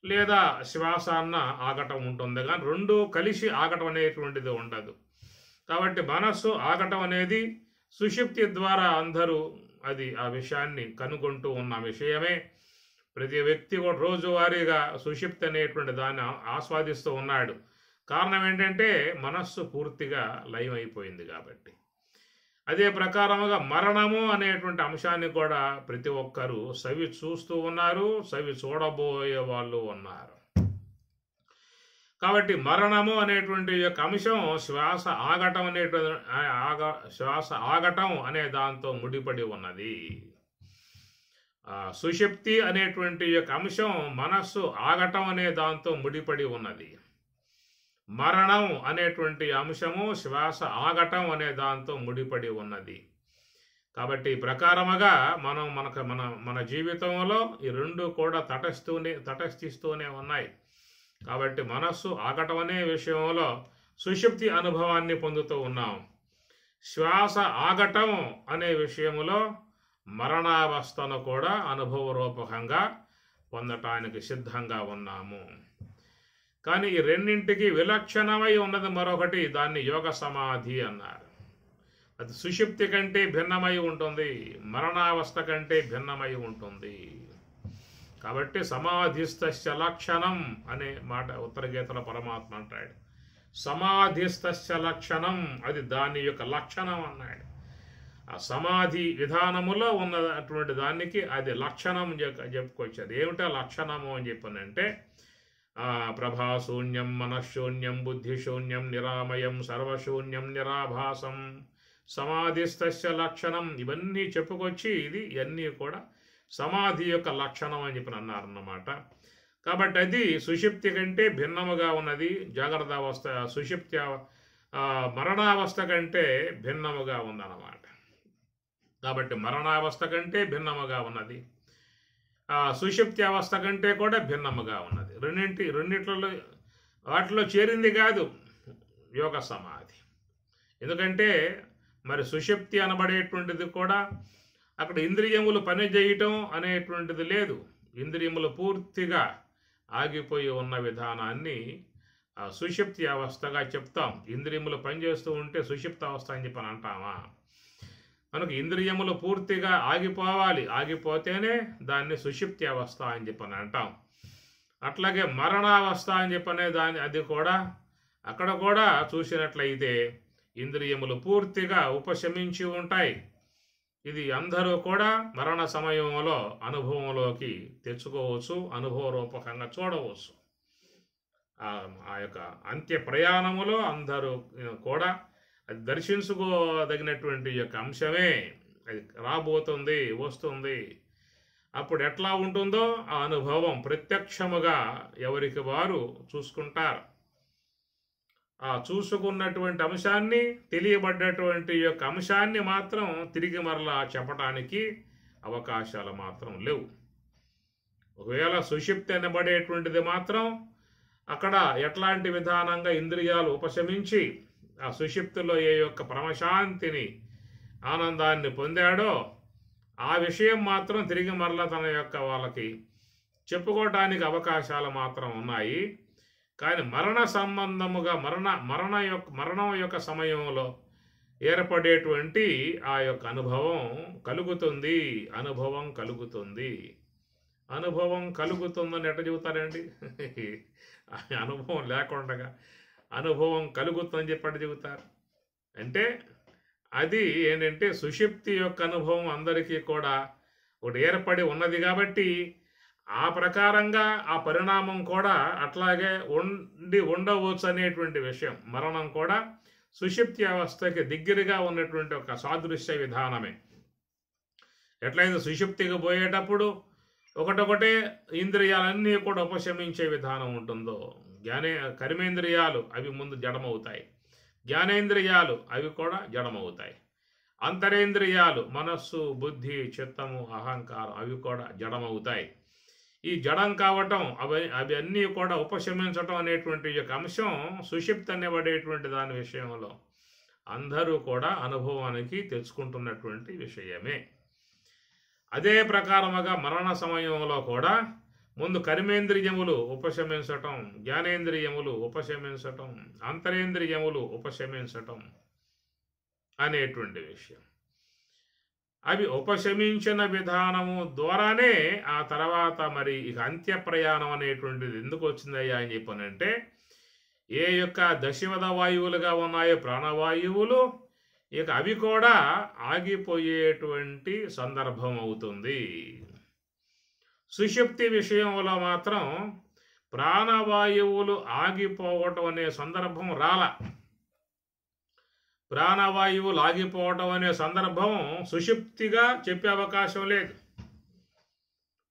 లేదా శ్వాస అన్న ఆగటం ఉంటుంది, కానీ రెండు కలిసి ఆగటం అనేటువంటిది ఉండదు. కాబట్టి మనస్సు ఆగటం అనేది సుషుప్తి ద్వారా అందరూ అది ఆ విషయాన్ని కనుగొంటూ ఉన్న విషయమే. ప్రతి వ్యక్తి కూడా రోజువారీగా సుషుప్తి అనేటువంటి దాన్ని ఆస్వాదిస్తూ ఉన్నాడు. కారణం ఏంటంటే మనస్సు పూర్తిగా లయం అయిపోయింది కాబట్టి. అదే ప్రకారముగా మరణము అనేటువంటి అంశాన్ని కూడా ప్రతి ఒక్కరూ సవి చూస్తూ ఉన్నారు, సవి చూడబోయే వాళ్ళు ఉన్నారు. కాబట్టి మరణము అనేటువంటి యొక్క అంశం శ్వాస ఆగటం శ్వాస ఆగటం అనే దాంతో ముడిపడి ఉన్నది. సుషుప్తి అనేటువంటి యొక్క అంశం మనస్సు ఆగటం అనే దాంతో ముడిపడి ఉన్నది. మరణం అనేటువంటి అంశము శ్వాస ఆగటం అనే దాంతో ముడిపడి ఉన్నది. కాబట్టి ఈ ప్రకారముగా మన జీవితంలో ఈ రెండు కూడా తటస్థిస్తూనే ఉన్నాయి. కాబట్టి మనస్సు ఆగటం అనే విషయంలో సుషుప్తి అనుభవాన్ని పొందుతూ ఉన్నాం. శ్వాస ఆగటం అనే విషయంలో మరణావస్థను కూడా అనుభవరూపకంగా పొందటానికి సిద్ధంగా ఉన్నాము. కానీ ఈ రెండింటికి విలక్షణమై ఉన్నది మరొకటి, దాన్ని యోగ సమాధి అన్నారు. అది సుషుప్తి కంటే భిన్నమై ఉంటుంది, మరణావస్థ కంటే భిన్నమై ఉంటుంది. కాబట్టి సమాధిస్థస్య లక్షణం అనే మాట ఉత్తరగీతలో పరమాత్మ అంటాడు. సమాధిస్థస్య లక్షణం, అది దాని యొక్క లక్షణం అన్నాడు. ఆ సమాధి విధానములో ఉన్నటువంటి దానికి అది లక్షణం చెప్పుకొచ్చారు. ఏమిటా లక్షణము అని చెప్పనంటే ప్రభాశూన్యం, మనశూన్యం, బుద్ధిశూన్యం, నిరామయం, సర్వశూన్యం, నిరాభాసం, సమాధిస్థస్య లక్షణం, ఇవన్నీ చెప్పుకొచ్చి ఇవన్నీ కూడా సమాధి యొక్క లక్షణం అని చెప్పి అన్నారన్నమాట. కాబట్టి అది సుషుప్తి కంటే భిన్నముగా ఉన్నది. జాగ్రత్త అవస్థ సుషుప్తి మరణావస్థ కంటే భిన్నముగా ఉందన్నమాట. కాబట్టి మరణావస్థ కంటే భిన్నముగా ఉన్నది, సుషుప్తి అవస్థ కంటే కూడా భిన్నముగా ఉన్నది. రెండిట్లలో వాటిలో చేరింది కాదు యోగ సమాధి. ఎందుకంటే మరి సుషుప్తి అనబడేటువంటిది కూడా అక్కడ ఇంద్రియములు పనిచేయటం అనేటువంటిది లేదు. ఇంద్రియములు పూర్తిగా ఆగిపోయి ఉన్న విధానాన్ని సుషుప్తి అవస్థగా చెప్తాం. ఇంద్రియములు పనిచేస్తూ ఉంటే సుషుప్త అవస్థ అని చెప్పని అంటామా? మనకు ఇంద్రియములు పూర్తిగా ఆగిపోవాలి, ఆగిపోతేనే దాన్ని సుషుప్తి అవస్థ అని చెప్పని అంటాం. అట్లాగే మరణావస్థ అని చెప్పనే అది కూడా అక్కడ కూడా చూసినట్లయితే ఇంద్రియములు పూర్తిగా ఉపశమించి ఉంటాయి. ఇది అందరూ కూడా మరణ సమయంలో అనుభవంలోకి తెచ్చుకోవచ్చు, అనుభవరూపకంగా చూడవచ్చు. ఆ యొక్క అంత్య ప్రయాణములో అందరూ కూడా అది దర్శించుకోదగినటువంటి యొక్క అంశమే. అది రాబోతుంది, వస్తుంది. అప్పుడు ఎట్లా ఉంటుందో ఆ అనుభవం ప్రత్యక్షముగా ఎవరికి వారు చూసుకుంటారు. ఆ చూసుకున్నటువంటి అంశాన్ని, తెలియబడ్డటువంటి యొక్క అంశాన్ని మాత్రం తిరిగి మరలా చెప్పడానికి అవకాశాలు మాత్రం లేవు. ఒకవేళ సుషుప్తి అనబడేటువంటిది మాత్రం అక్కడ ఎట్లాంటి విధానంగా ఇంద్రియాలు ఉపశమించి ఆ సుషుప్తిలో ఏ యొక్క పరమశాంతిని, ఆనందాన్ని పొందాడో ఆ విషయం మాత్రం తిరిగి మరలా తన యొక్క వాళ్ళకి చెప్పుకోవటానికి అవకాశాలు మాత్రం ఉన్నాయి. కానీ మరణ సంబంధముగా మరణం యొక్క సమయంలో ఏర్పడేటువంటి ఆ యొక్క అనుభవం కలుగుతుంది. అనుభవం కలుగుతుందని ఎట్లా చెబుతారండి? అనుభవం లేకుండా అనుభవం కలుగుతుందని చెప్పి చెబుతారు. అంటే అది ఏంటంటే సుషుప్తి యొక్క అనుభవం అందరికీ కూడా ఒకటి ఏర్పడి ఉన్నది కాబట్టి ఆ ప్రకారంగా ఆ పరిణామం కూడా అట్లాగే ఉండవచ్చు అనేటువంటి విషయం. మరణం కూడా సుషుప్తి అవస్థకి దగ్గరగా ఉన్నటువంటి ఒక సాదృశ్య విధానమే. ఎట్లయితే సుషుప్తికి పోయేటప్పుడు ఒకటొకటే ఇంద్రియాలన్నీ కూడా ఉపశమించే విధానం ఉంటుందో, కర్మేంద్రియాలు అవి ముందు జడమవుతాయి, జ్ఞానేంద్రియాలు అవి కూడా జడమవుతాయి, అంతరేంద్రియాలు మనస్సు, బుద్ధి, చిత్తము, అహంకారం అవి కూడా జడమవుతాయి. ఈ జడం కావటం అవి అన్నీ కూడా ఉపశమించటం అనేటువంటి యొక్క అంశం సుషుప్తి అనేబడేటువంటి దాని విషయంలో అందరూ కూడా అనుభవానికి తెచ్చుకుంటున్నటువంటి విషయమే. అదే ప్రకారముగా మరణ సమయంలో కూడా ముందు కర్మేంద్రియములు ఉపశమించటం, జ్ఞానేంద్రియములు ఉపశమించటం, అంతరేంద్రియములు ఉపశమించటం అనేటువంటి విషయం. అవి ఉపశమించిన విధానము ద్వారానే ఆ తర్వాత మరి ఇక అంత్య ప్రయాణం అనేటువంటిది ఎందుకు వచ్చిందయ్యా అని చెప్పనంటే, ఏ యొక్క దశవద వాయువులుగా ఉన్నాయో ప్రాణవాయువులు ఇక అవి కూడా ఆగిపోయేటువంటి సందర్భం అవుతుంది. సుషుప్తి విషయంలో మాత్రం ప్రాణవాయువులు ఆగిపోవటం అనే సందర్భం రాల. ప్రాణవాయువులు ఆగిపోవటం అనే సందర్భం సుషుప్తిగా చెప్పే అవకాశం లేదు.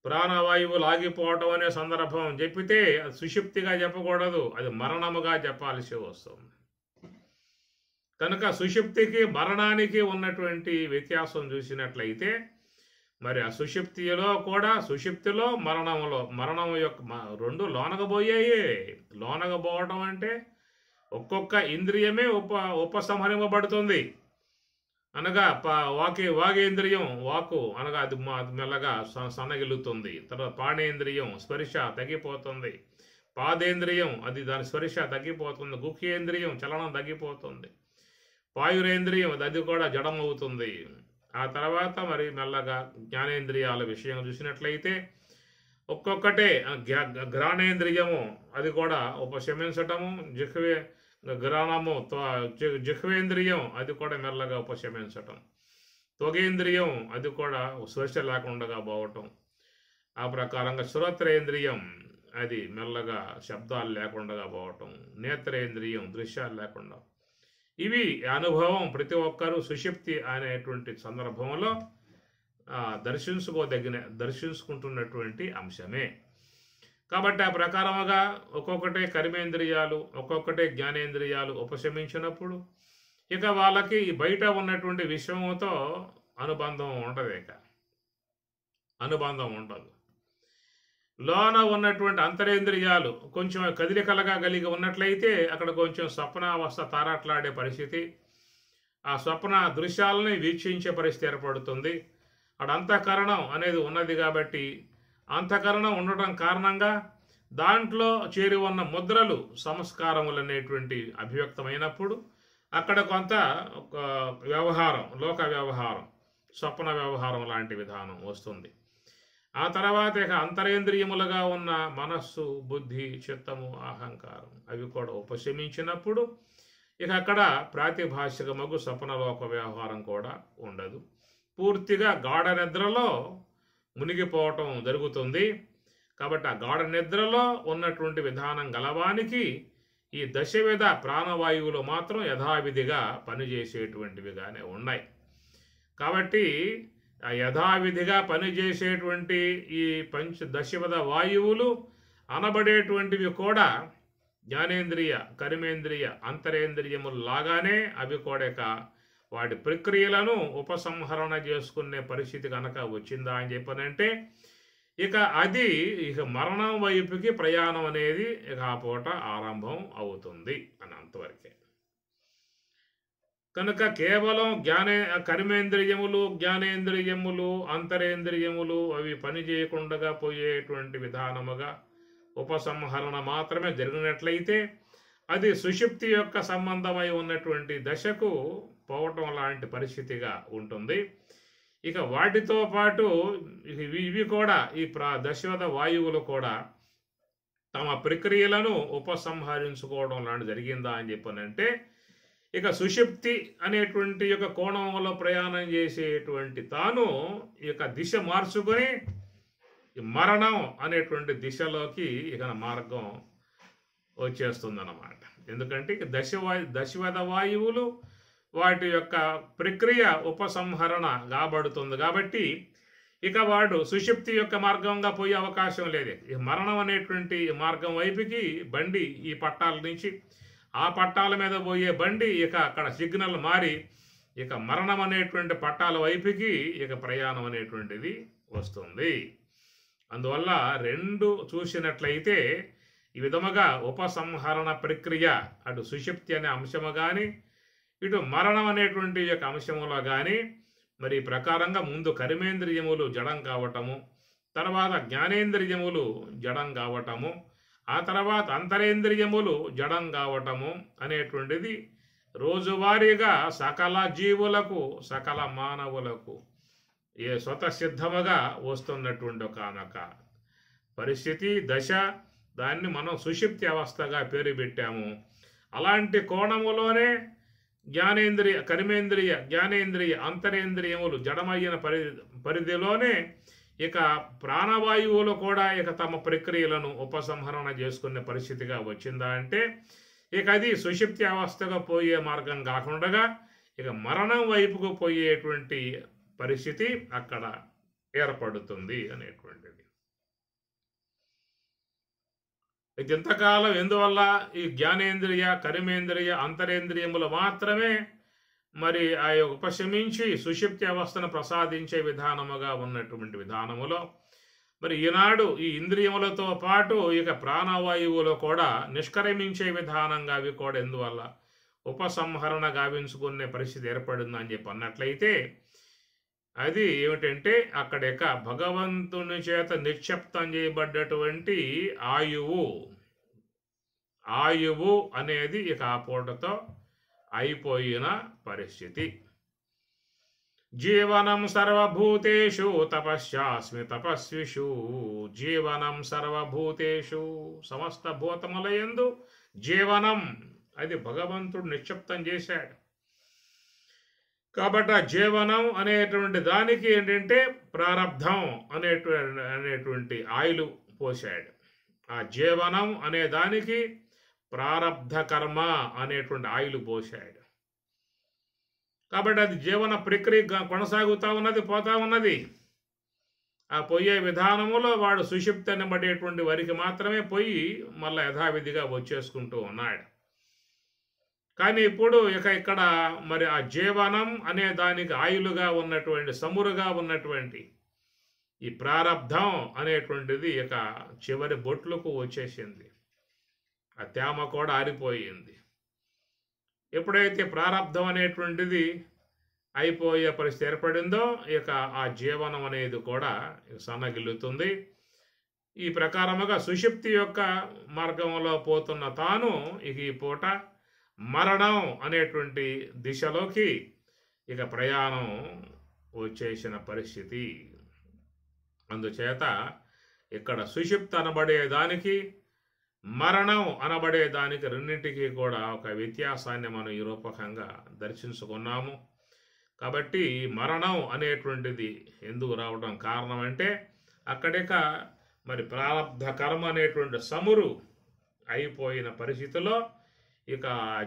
ప్రాణవాయువులు ఆగిపోవటం అనే సందర్భం చెప్పితే అది సుషుప్తిగా చెప్పకూడదు, అది మరణముగా చెప్పాల్సి వస్తుంది. కనుక సుషుప్తికి మరణానికి ఉన్నటువంటి వ్యత్యాసం చూసినట్లయితే మరి ఆ సుషుప్తిలో కూడా, సుషుప్తిలో మరణం యొక్క రెండు లోనగబోయాయి. లోనగబోవటం అంటే ఒక్కొక్క ఇంద్రియమే ఉపసంహరింపబడుతుంది. అనగా వాగేంద్రియం, వాకు అనగా అది మెల్లగా సన్నగిలుతుంది. తర్వాత పాణేంద్రియం స్పర్శ తగ్గిపోతుంది. పాదేంద్రియం అది దాని స్పర్శ తగ్గిపోతుంది. గుహ్యేంద్రియం చలనం తగ్గిపోతుంది. పాయురేంద్రియం అది కూడా జడమవుతుంది. ఆ తర్వాత మరి మెల్లగా జ్ఞానేంద్రియాల విషయం చూసినట్లయితే ఒక్కొక్కటే ఘ్రాణేంద్రియము అది కూడా ఉపశమించటము, ఘ్రాణము జిహ్వేంద్రియం అది కూడా మెల్లగా ఉపశమించటం, త్వగేంద్రియం అది కూడా స్పర్శ లేకుండా పోవటం, ఆ ప్రకారంగా శ్రోత్రేంద్రియం అది మెల్లగా శబ్దాలు లేకుండా పోవటం, నేత్రేంద్రియం దృశ్యాలు లేకుండా. ఇవి అనుభవం ప్రతి ఒక్కరూ సుషుప్తి అనేటువంటి సందర్భంలో దర్శించుకుంటున్నటువంటి అంశమే. కాబట్టి ఆ ప్రకారముగా ఒక్కొక్కటే కర్మేంద్రియాలు, ఒక్కొక్కటే జ్ఞానేంద్రియాలు ఉపశమించినప్పుడు ఇక వాళ్ళకి బయట ఉన్నటువంటి విషయంతో అనుబంధం ఉండదు. లోన ఉన్నటువంటి అంతరేంద్రియాలు కొంచెం కదిలికలుగా కలిగి ఉన్నట్లయితే అక్కడ కొంచెం స్వప్నావస్థ తారాట్లాడే పరిస్థితి, ఆ స్వప్న దృశ్యాలని వీక్షించే పరిస్థితి ఏర్పడుతుంది. అక్కడ అంతఃకరణం అనేది ఉన్నది కాబట్టి అంతఃకరణం ఉండటం కారణంగా దాంట్లో చేరి ఉన్న ముద్రలు సంస్కారములు అనేటువంటి అభివ్యక్తమైనప్పుడు అక్కడ కొంత వ్యవహారం, లోక వ్యవహారం, స్వప్న వ్యవహారం లాంటి విధానం వస్తుంది. ఆ తర్వాత ఇక అంతరేంద్రియములుగా ఉన్న మనస్సు, బుద్ధి, చిత్తము, అహంకారం అవి కూడా ఉపశమించినప్పుడు ఇక అక్కడ ప్రాతిభాషికమగు స్వప్నలోక వ్యవహారం కూడా ఉండదు. పూర్తిగా గాఢ నిద్రలో మునిగిపోవటం జరుగుతుంది. కాబట్టి ఆ గాఢ నిద్రలో ఉన్నటువంటి విధానం గలవానికి ఈ దశవిధ ప్రాణవాయువులు మాత్రం యథావిధిగా పనిచేసేటువంటివిగానే ఉన్నాయి. కాబట్టి ఆ యథావిధిగా పనిచేసేటువంటి ఈ దశవిధ వాయువులు అనబడేటువంటివి కూడా జ్ఞానేంద్రియ, కర్మేంద్రియ, అంతరేంద్రియములు లాగానే అవి కూడా వాటి ప్రక్రియలను ఉపసంహరణ చేసుకునే పరిస్థితి కనుక వచ్చిందా అని చెప్పనంటే ఇక అది మరణం వైపుకి ప్రయాణం అనేది ఇక ఆ పూట ఆరంభం అవుతుంది అని అంతవరకే. కనుక కేవలం కర్మేంద్రియములు, జ్ఞానేంద్రియములు, అంతరేంద్రియములు అవి పనిచేయకుండా పోయేటువంటి విధానముగా ఉపసంహరణ మాత్రమే జరిగినట్లయితే అది సుషుప్తి యొక్క సంబంధమై ఉన్నటువంటి దశకు పోవటం లాంటి పరిస్థితిగా ఉంటుంది. ఇక వాటితో పాటు ఇవి కూడా ఈ దశవిధ వాయువులు కూడా తమ ప్రక్రియలను ఉపసంహరించుకోవడం లాంటి జరిగిందా అని చెప్పనంటే ఇక సుషుప్తి అనేటువంటి యొక్క కోణంలో ప్రయాణం చేసేటువంటి తాను ఇక దిశ మార్చుకొని మరణం అనేటువంటి దిశలోకి ఇక మార్గం వచ్చేస్తుందన్నమాట. ఎందుకంటే ఇక దశవిధ వాయువులు వాటి యొక్క ప్రక్రియ ఉపసంహరణ కాబడుతుంది కాబట్టి ఇక వాడు సుషుప్తి యొక్క మార్గంగా పోయే అవకాశం లేదు. ఈ మరణం అనేటువంటి మార్గం వైపుకి బండి ఈ పట్టాల నుంచి ఆ పట్టాల మీద పోయే బండి ఇక అక్కడ సిగ్నల్ మారి ఇక మరణం అనేటువంటి పట్టాల వైపుకి ఇక ప్రయాణం అనేటువంటిది వస్తుంది. అందువల్ల రెండు చూసినట్లయితే ఈ విధముగా ఉపసంహరణ ప్రక్రియ అటు సుషుప్తి అనే అంశము కానీ ఇటు మరణం అనేటువంటి యొక్క అంశములో కానీ మరి ప్రకారంగా ముందు కర్మేంద్రియములు జడం కావటము, తర్వాత జ్ఞానేంద్రియములు జడం కావటము, ఆ తర్వాత అంతరేంద్రియములు జడం కావటము అనేటువంటిది రోజువారీగా సకల జీవులకు, సకల మానవులకు స్వతసిద్ధముగా వస్తున్నటువంటి ఒకనొక పరిస్థితి, దశ. దాన్ని మనం సుషుప్తి అవస్థగా పేరు పెట్టాము. అలాంటి కోణములోనే కర్మేంద్రియ, జ్ఞానేంద్రియ, అంతరేంద్రియములు జడమయ్యిన పరిధిలోనే ఇక ప్రాణవాయువులు కూడా ఇక తమ ప్రక్రియలను ఉపసంహరణ చేసుకునే పరిస్థితిగా వచ్చిందా అంటే ఇక అది సుషుప్తి అవస్థగా పోయే మార్గం కాకుండా ఇక మరణం వైపుకు పోయేటువంటి పరిస్థితి అక్కడ ఏర్పడుతుంది అనేటువంటిది. ఇది ఇంతకాలం ఎందువల్ల ఈ జ్ఞానేంద్రియ కర్మేంద్రియ అంతరేంద్రియములు మాత్రమే మరి ఆ ఉపశమించి సుషుప్తి అవస్థను ప్రసాదించే విధానముగా ఉన్నటువంటి విధానములో మరి ఈనాడు ఈ ఇంద్రియములతో పాటు ఇక ప్రాణవాయువులో కూడా నిష్క్రమించే విధానంగా అవి కూడా ఎందువల్ల ఉపసంహరణ గావించుకునే పరిస్థితి ఏర్పడిందని చెప్పి అన్నట్లయితే అది ఏమిటంటే అక్కడిక భగవంతుని చేత నిక్షిప్తం చేయబడ్డటువంటి ఆయువు అనేది ఇక ఆ పూటతో అయిపోయిన పరిస్థితి. జీవనం సర్వభూతేషు తపశ్చాస్మి తపస్విషు. జీవనం సర్వభూతేషు సమస్త భూతములయందు జీవనం అది భగవంతుడు నిక్షిప్తం చేశాడు. కాబట్టి ఆ జీవనం అనేటువంటి దానికి ఏంటంటే ప్రారబ్ధం అనేటువంటి ఆయిలు పోశాడు. ఆ జీవనం అనే దానికి ప్రారబ్ధ కర్మ అనేటువంటి ఆయిలు పోశాడు. కాబట్టి అది జీవన ప్రక్రియ కొనసాగుతూ ఉన్నది, పోతా ఉన్నది. ఆ పోయే విధానములో వాడు సుషుప్తి అనబడేటువంటి వారికి మాత్రమే పోయి మళ్ళీ యథావిధిగా వచ్చేసుకుంటూ ఉన్నాడు. కానీ ఇప్పుడు ఇక ఇక్కడ మరి ఆ జీవనం అనే దానికి ఆయులుగా ఉన్నటువంటి సమురుగా ఉన్నటువంటి ఈ ప్రారబ్ధం అనేటువంటిది ఇక చివరి బొట్లకు వచ్చేసింది. ఆ తేమ కూడా ఆరిపోయింది. ఎప్పుడైతే ప్రారబ్ధం అనేటువంటిది అయిపోయే పరిస్థితి ఏర్పడిందో ఇక ఆ జీవనం అనేది కూడా సన్నగిల్లుతుంది. ఈ ప్రకారముగా సుషుప్తి యొక్క మార్గంలో పోతున్న తాను ఇక ఈ పూట మరణం అనేటువంటి దిశలోకి ఇక ప్రయాణం వచ్చేసిన పరిస్థితి. అందుచేత ఇక్కడ సుషుప్తి అనబడేదానికి మరణం అనబడేదానికి రెండింటికి కూడా ఒక వ్యత్యాసాన్ని మనం ఈ రూపకంగా దర్శించుకున్నాము. కాబట్టి మరణం అనేటువంటిది ఎందుకు రావడం కారణం అంటే అక్కడిక మరి ప్రారబ్ధ కర్మ అనేటువంటి సమురు అయిపోయిన పరిస్థితిలో ఇక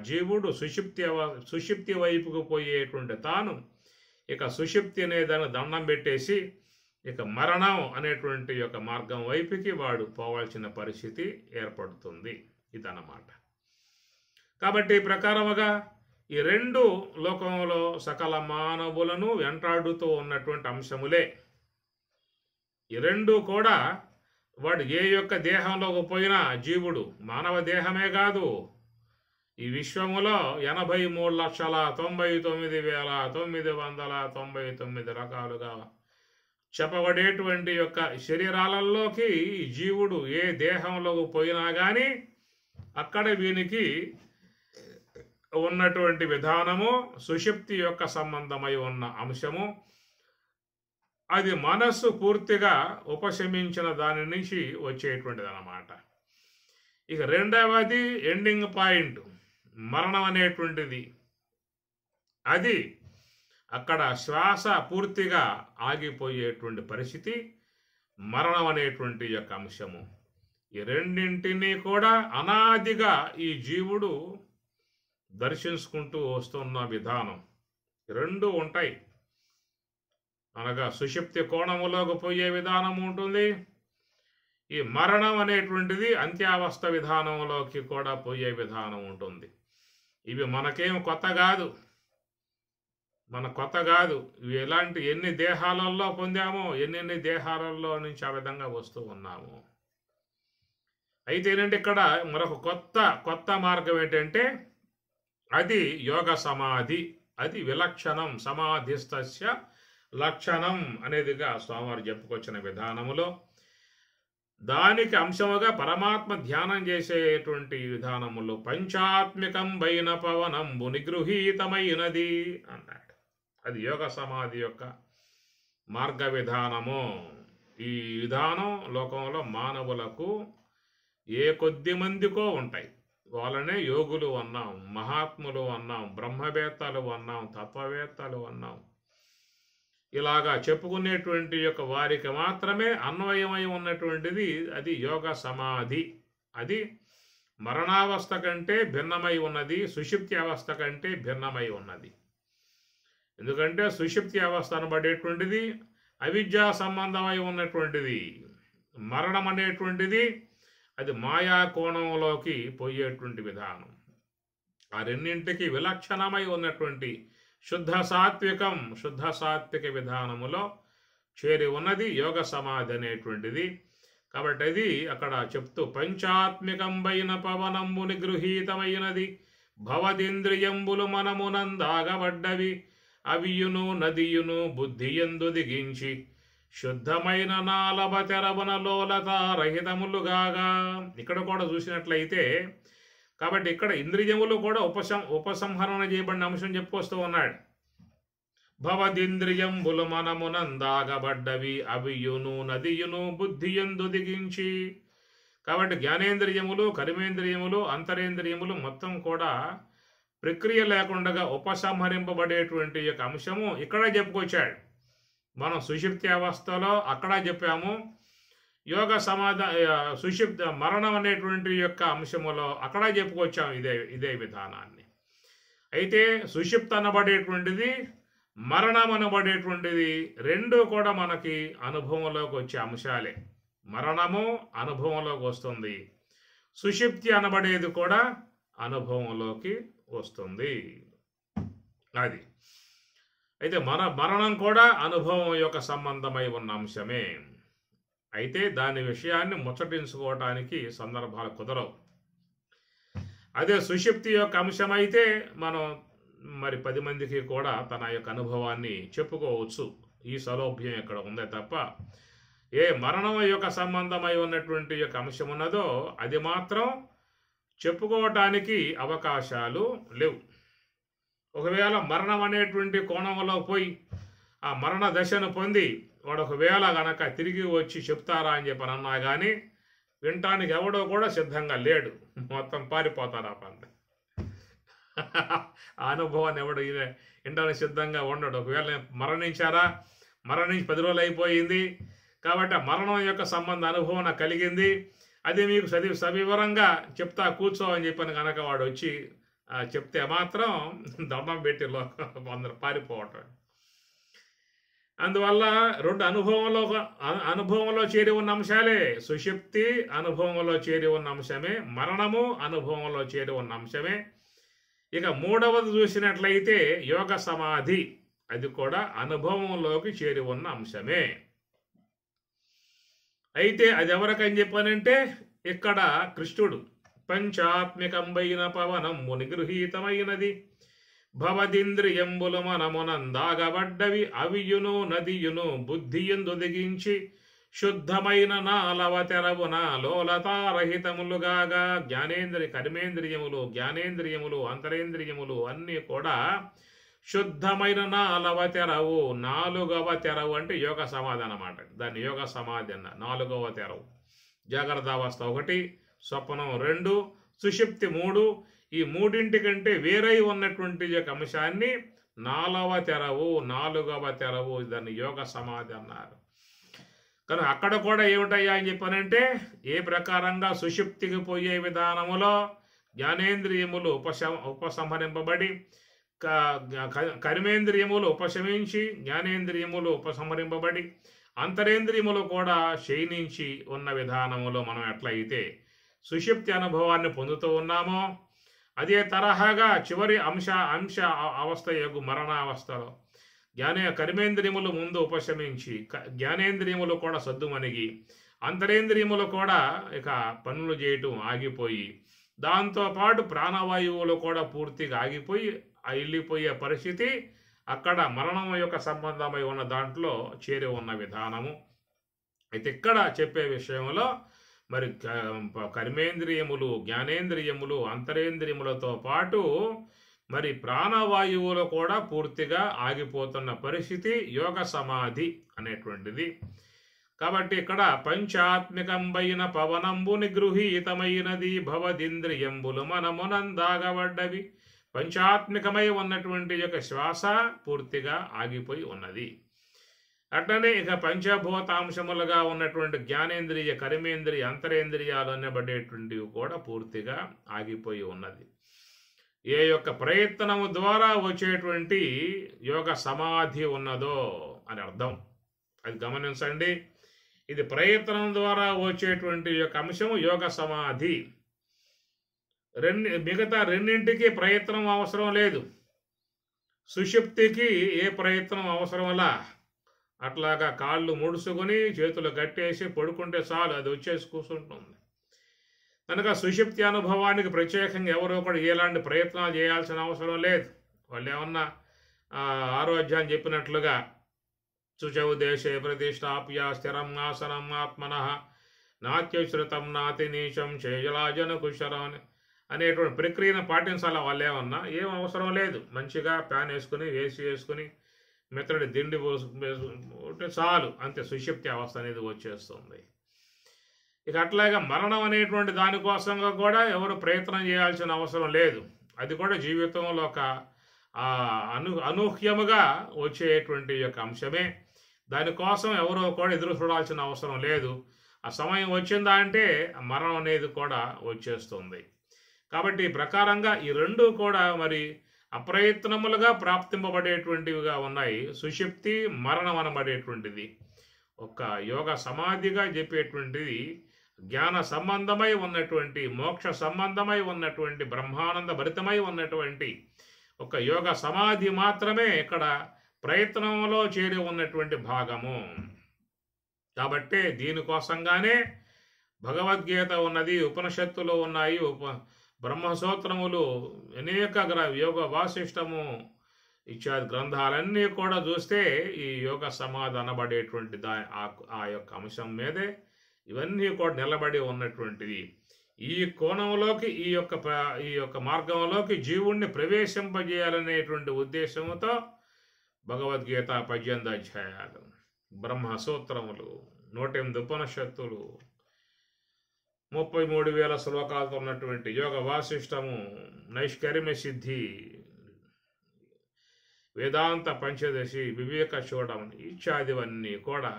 జీవుడు సుషుప్తి వైపుకు పోయేటువంటి తాను ఇక సుషుప్తి అనేదాన్ని దండం పెట్టేసి ఇక మరణం అనేటువంటి యొక్క మార్గం వైపుకి వాడు పోవాల్సిన పరిస్థితి ఏర్పడుతుంది. ఇదన్నమాట. కాబట్టి ఈ ప్రకారముగా ఈ రెండు లోకంలో సకల మానవులను వెంటాడుతూ ఉన్నటువంటి అంశములే. ఈ రెండు కూడా వాడు ఏ యొక్క దేహంలోకి పోయినా జీవుడు మానవ దేహమే కాదు, ఈ విశ్వములో 83,99,999 రకాలుగా చెప్పబడేటువంటి యొక్క శరీరాలలోకి జీవుడు ఏ దేహంలోకి పోయినా కానీ అక్కడ వీనికి ఉన్నటువంటి విధానము సుషుప్తి యొక్క సంబంధమై ఉన్న అంశము అది మనస్సు పూర్తిగా ఉపశమించిన దాని నుంచి వచ్చేటువంటిది అన్నమాట. ఇక రెండవది ఎండింగ్ పాయింట్ మరణం అనేటువంటిది అది అక్కడ శ్వాస పూర్తిగా ఆగిపోయేటువంటి పరిస్థితి మరణం అనేటువంటి యొక్క అంశము. ఈ రెండింటినీ కూడా అనాదిగా ఈ జీవుడు దర్శించుకుంటూ వస్తున్న విధానం రెండు ఉంటాయి. అనగా సుషుప్తి కోణములోకి పోయే విధానం ఉంటుంది, ఈ మరణం అనేటువంటిది అంత్యావస్థ విధానంలోకి కూడా పోయే విధానం ఉంటుంది. ఇవి మనకేం కొత్త కాదు, ఇవి ఎలాంటి ఎన్ని దేహాలలో పొందామో ఎన్ని దేహాలలో నుంచి ఆ విధంగా వస్తూ ఉన్నాము. అయితే ఏంటంటే ఇక్కడ మరొక కొత్త మార్గం ఏంటంటే అది యోగ సమాధి, అది విలక్షణం సమాధిస్తస్య లక్షణం అనేదిగా స్వామివారు చెప్పుకొచ్చిన విధానములో దానికి అంశముగా పరమాత్మ ధ్యానం చేసేటువంటి విధానములో పంచాత్మికం బైన పవనంబు నిగృహీతమైనది అన్నాడు. అది యోగ సమాధి యొక్క మార్గ విధానము. ఈ విధానం లోకంలో మానవులకు ఏ కొద్ది మందికో ఉంటాయి. వాళ్ళనే యోగులు అన్నాం, మహాత్ములు అన్నాం, బ్రహ్మవేత్తలు అన్నాం, తత్వవేత్తలు అన్నాం. ఇలాగా చెప్పుకునేటువంటి యొక్క వారికి మాత్రమే అన్వయమై ఉన్నటువంటిది అది యోగ సమాధి. అది మరణావస్థ కంటే భిన్నమై ఉన్నది, సుషుప్తి అవస్థ కంటే భిన్నమై ఉన్నది. ఎందుకంటే సుషుప్తి అవస్థ అనబడేటువంటిది అవిద్యా సంబంధమై ఉన్నటువంటిది. మరణం అనేటువంటిది అది మాయా కోణంలోకి పోయేటువంటి విధానం. ఆ రెండింటికి విలక్షణమై ఉన్నటువంటి శుద్ధ సాత్విక విధానములో చేరి ఉన్నది యోగ సమాధి అనేటువంటిది. కాబట్టి అది అక్కడ చెప్తూ పంచాత్మికంబైన పవనంబు నిగృహీతమైనది భవదింద్రియంబులు మనమునందాగబడ్డవి అవియును నదియును బుద్ధియందు దిగించి శుద్ధమైన నాలవ తెరవన లోలత రహితములుగాగా. ఇక్కడ కూడా చూసినట్లయితే కాబట్టి ఇక్కడ ఇంద్రియములు కూడా ఉపసంహరణ చేయబడిన అంశం చెప్పుకొస్తూ ఉన్నాడు. భవదింద్రియంబులు మనమునందాగబడ్డవి అవియును నదియును బుద్ధియందు దిగించి. కాబట్టి జ్ఞానేంద్రియములు, కర్మేంద్రియములు, అంతరేంద్రియములు మొత్తం కూడా ప్రక్రియ లేకుండా ఉపసంహరింపబడేటువంటి యొక్క అంశము ఇక్కడ చెప్పుకొచ్చాడు. మనం సుషుప్తి అవస్థలో అక్కడ చెప్పాము, యోగ సుషుప్తి మరణం అనేటువంటి యొక్క అంశములో అక్కడ చెప్పుకొచ్చాము ఇదే విధానాన్ని. అయితే సుషుప్తి అనబడేటువంటిది, మరణం అనబడేటువంటిది రెండు కూడా మనకి అనుభవంలోకి వచ్చే అంశాలే. మరణము అనుభవంలోకి వస్తుంది, సుషుప్తి అనబడేది కూడా అనుభవంలోకి వస్తుంది. అది అయితే మరణం కూడా అనుభవం యొక్క సంబంధమై ఉన్న అంశమే. అయితే దాని విషయాన్ని ముచ్చటించుకోవటానికి సందర్భాలు కుదరవు. అదే సుషుప్తి యొక్క అంశం అయితే మనం మరి 10 మందికి కూడా తన యొక్క అనుభవాన్ని చెప్పుకోవచ్చు. ఈ సౌలభ్యం ఇక్కడ ఉందే తప్ప ఏ మరణం యొక్క సంబంధమై ఉన్నటువంటి యొక్క అంశం ఉన్నదో అది మాత్రం చెప్పుకోవటానికి అవకాశాలు లేవు. ఒకవేళ మరణం అనేటువంటి కోణంలో పోయి ఆ మరణ దశను పొంది వాడు ఒకవేళ గనక తిరిగి వచ్చి చెప్తారా అని చెప్పని అన్నా కానీ వినటానికి ఎవడో కూడా సిద్ధంగా లేడు, మొత్తం పారిపోతారు. ఆ పని ఆ అనుభవాన్ని ఎవడు వినడానికి సిద్ధంగా ఉండడు. ఒకవేళ మరణించి 10 రోజులు అయిపోయింది కాబట్టి ఆ మరణం యొక్క సంబంధ అనుభవం నాకు కలిగింది, అది మీకు సవివరంగా చెప్తా కూర్చో అని చెప్పని కనుక వాడు వచ్చి చెప్తే మాత్రం దండం పెట్టి అందరు పారిపోవటం. అందువల్ల రెండు అనుభవంలో చేరి ఉన్న అంశాలే. సుషుప్తి అనుభవంలో చేరి ఉన్న అంశమే, మరణము అనుభవంలో చేరి ఉన్న అంశమే. ఇక మూడవది చూసినట్లయితే యోగ సమాధి, అది కూడా అనుభవంలోకి చేరి ఉన్న అంశమే. అయితే అది ఎవరికని చెప్పానంటే ఇక్కడ కృష్ణుడు పంచాత్మికంబైన పవనము నిగృహీతమైనది భవదింద్రియంబులు మనమునందాగబడ్డవి అవియును నదియును బుద్ధియందు దిగించి శుద్ధమైన నాలవ తెరవున లోలతారహితములుగాగా. కర్మేంద్రియములు, జ్ఞానేంద్రియములు, అంతరేంద్రియములు అన్నీ కూడా శుద్ధమైన నాలవ తెరవు. 4వ తెరవు అంటే యోగ సమాధి అన్నమాట. దాన్ని యోగ సమాధి అన్న. 4వ తెరవు జాగ్రత్త అవస్థ 1, స్వప్నం 2, సుషుప్తి 3. ఈ మూడింటికంటే వేరై ఉన్నటువంటి యొక్క అంశాన్ని 4వ తెరవు, 4వ తెరవు, దాన్ని యోగ సమాధి అన్నారు. కానీ అక్కడ కూడా ఏమిటయ్యా అని చెప్పానంటే ఏ ప్రకారంగా సుషుప్తికి పోయే విధానములో జ్ఞానేంద్రియములు ఉపసంహరింపబడి కర్మేంద్రియములు ఉపశమించి జ్ఞానేంద్రియములు ఉపసంహరింపబడి అంతరేంద్రియములు కూడా క్షీణించి ఉన్న విధానములో మనం ఎట్లయితే సుషుప్తి అనుభవాన్ని పొందుతూ ఉన్నామో అదే తరహాగా చివరి అంశ అవస్థ యొక్క మరణావస్థలో కర్మేంద్రియములు ముందు ఉపశమించి జ్ఞానేంద్రియములు కూడా సద్దుమణిగి అంతరేంద్రియములు కూడా ఇక పనులు చేయటం ఆగిపోయి దాంతోపాటు ప్రాణవాయువులు కూడా పూర్తిగా ఆగిపోయి వెళ్ళిపోయే పరిస్థితి అక్కడ మరణం యొక్క సంబంధమై ఉన్న దాంట్లో చేరి ఉన్న విధానము. అయితే ఇక్కడ చెప్పే విషయంలో మరి కర్మేంద్రియములు, జ్ఞానేంద్రియములు, అంతరేంద్రియములతో పాటు మరి ప్రాణవాయువులు కూడా పూర్తిగా ఆగిపోతున్న పరిస్థితి యోగ సమాధి అనేటువంటిది. కాబట్టి ఇక్కడ పంచాత్మికంబైన పవనంబు నిగృహీతమైనది భవదింద్రియంబులు మనమునందాగబడ్డవి. పంచాత్మికమై ఉన్నటువంటి యొక్క శ్వాస పూర్తిగా ఆగిపోయి ఉన్నది. అట్లనే ఇక పంచభూతాంశములుగా ఉన్నటువంటి జ్ఞానేంద్రియ, కర్మేంద్రియ, అంతరేంద్రియాలు అనబడేటువంటివి కూడా పూర్తిగా ఆగిపోయి ఉన్నది. ఏ యొక్క ప్రయత్నము ద్వారా వచ్చేటువంటి యోగ సమాధి ఉన్నదో అని అర్థం. అది గమనించండి. ఇది ప్రయత్నం ద్వారా వచ్చేటువంటి యొక్క అంశము యోగ సమాధి. మిగతా రెండింటికి ప్రయత్నం అవసరం లేదు. సుషుప్తికి ఏ ప్రయత్నం అవసరంలా, అట్లాగా కాళ్ళు ముడుచుకొని చేతులు కట్టేసి పడుకుంటే చాలు, అది వచ్చేసి కూర్చుంటుంది. కనుక సుషుప్తి అనుభవానికి ప్రత్యేకంగా ఎవరో కూడా ఎలాంటి ప్రయత్నాలు చేయాల్సిన అవసరం లేదు. వాళ్ళు ఏమన్నా ఆరోగ్యాన్ని చెప్పినట్లుగా శుచౌ దేశే ప్రతిష్టాప్య స్థిరం ఆసనం ఆత్మనః నాత్యశ్రుతం నాతి నీచం చేజలాజన కుశరం అనేటువంటి ప్రక్రియను పాటించాలా. వాళ్ళు ఏమన్నా ఏం అవసరం లేదు. మంచిగా ప్యాన్ వేసుకుని వేసుకుని మెత్తడి దిండి పోసుకుంటే చాలు, అంతే సుషుప్తి అవస్థ అనేది వచ్చేస్తుంది. ఇక అట్లాగా మరణం అనేటువంటి దానికోసంగా కూడా ఎవరు ప్రయత్నం చేయాల్సిన అవసరం లేదు. అది కూడా జీవితంలో ఒక అనూహ్యముగా వచ్చేటువంటి యొక్క అంశమే. దానికోసం ఎవరో కూడా ఎదురు చూడాల్సిన అవసరం లేదు. ఆ సమయం వచ్చిందా అంటే మరణం అనేది కూడా వచ్చేస్తుంది. కాబట్టి ఈ ప్రకారంగా ఈ రెండు కూడా మరి అప్రయత్నములుగా ప్రాప్తింపబడేటువంటివిగా ఉన్నాయి. సుషుప్తి, మరణం అనబడేటువంటిది ఒక యోగ సమాధిగా చెప్పేటువంటిది జ్ఞాన సంబంధమై ఉన్నటువంటి, మోక్ష సంబంధమై ఉన్నటువంటి, బ్రహ్మానంద భరితమై ఉన్నటువంటి ఒక యోగ సమాధి మాత్రమే ఇక్కడ ప్రయత్నంలో చేరి ఉన్నటువంటి భాగము. కాబట్టి దీనికోసంగానే భగవద్గీత ఉన్నది, ఉపనిషత్తులు ఉన్నాయి, బ్రహ్మసూత్రములు, అనేక యోగ వాసిష్టము ఇత్యాది గ్రంథాలన్నీ కూడా చూస్తే ఈ యోగ సమాధి అనబడేటువంటి ఆ యొక్క అంశం మీదే ఇవన్నీ కూడా నిలబడి ఉన్నటువంటిది. ఈ కోణంలోకి ఈ యొక్క మార్గంలోకి జీవుణ్ణి ప్రవేశింపజేయాలనేటువంటి ఉద్దేశంతో భగవద్గీత 18 అధ్యాయాలు, బ్రహ్మసూత్రములు, 108 ఉపనిషత్తులు, 33,000 శ్లోకాలతో ఉన్నటువంటి యోగ వాసిష్టము, నైష్కర్మ్య సిద్ధి, వేదాంత పంచదశి, వివేక చూడమని ఇత్యాదివన్నీ కూడా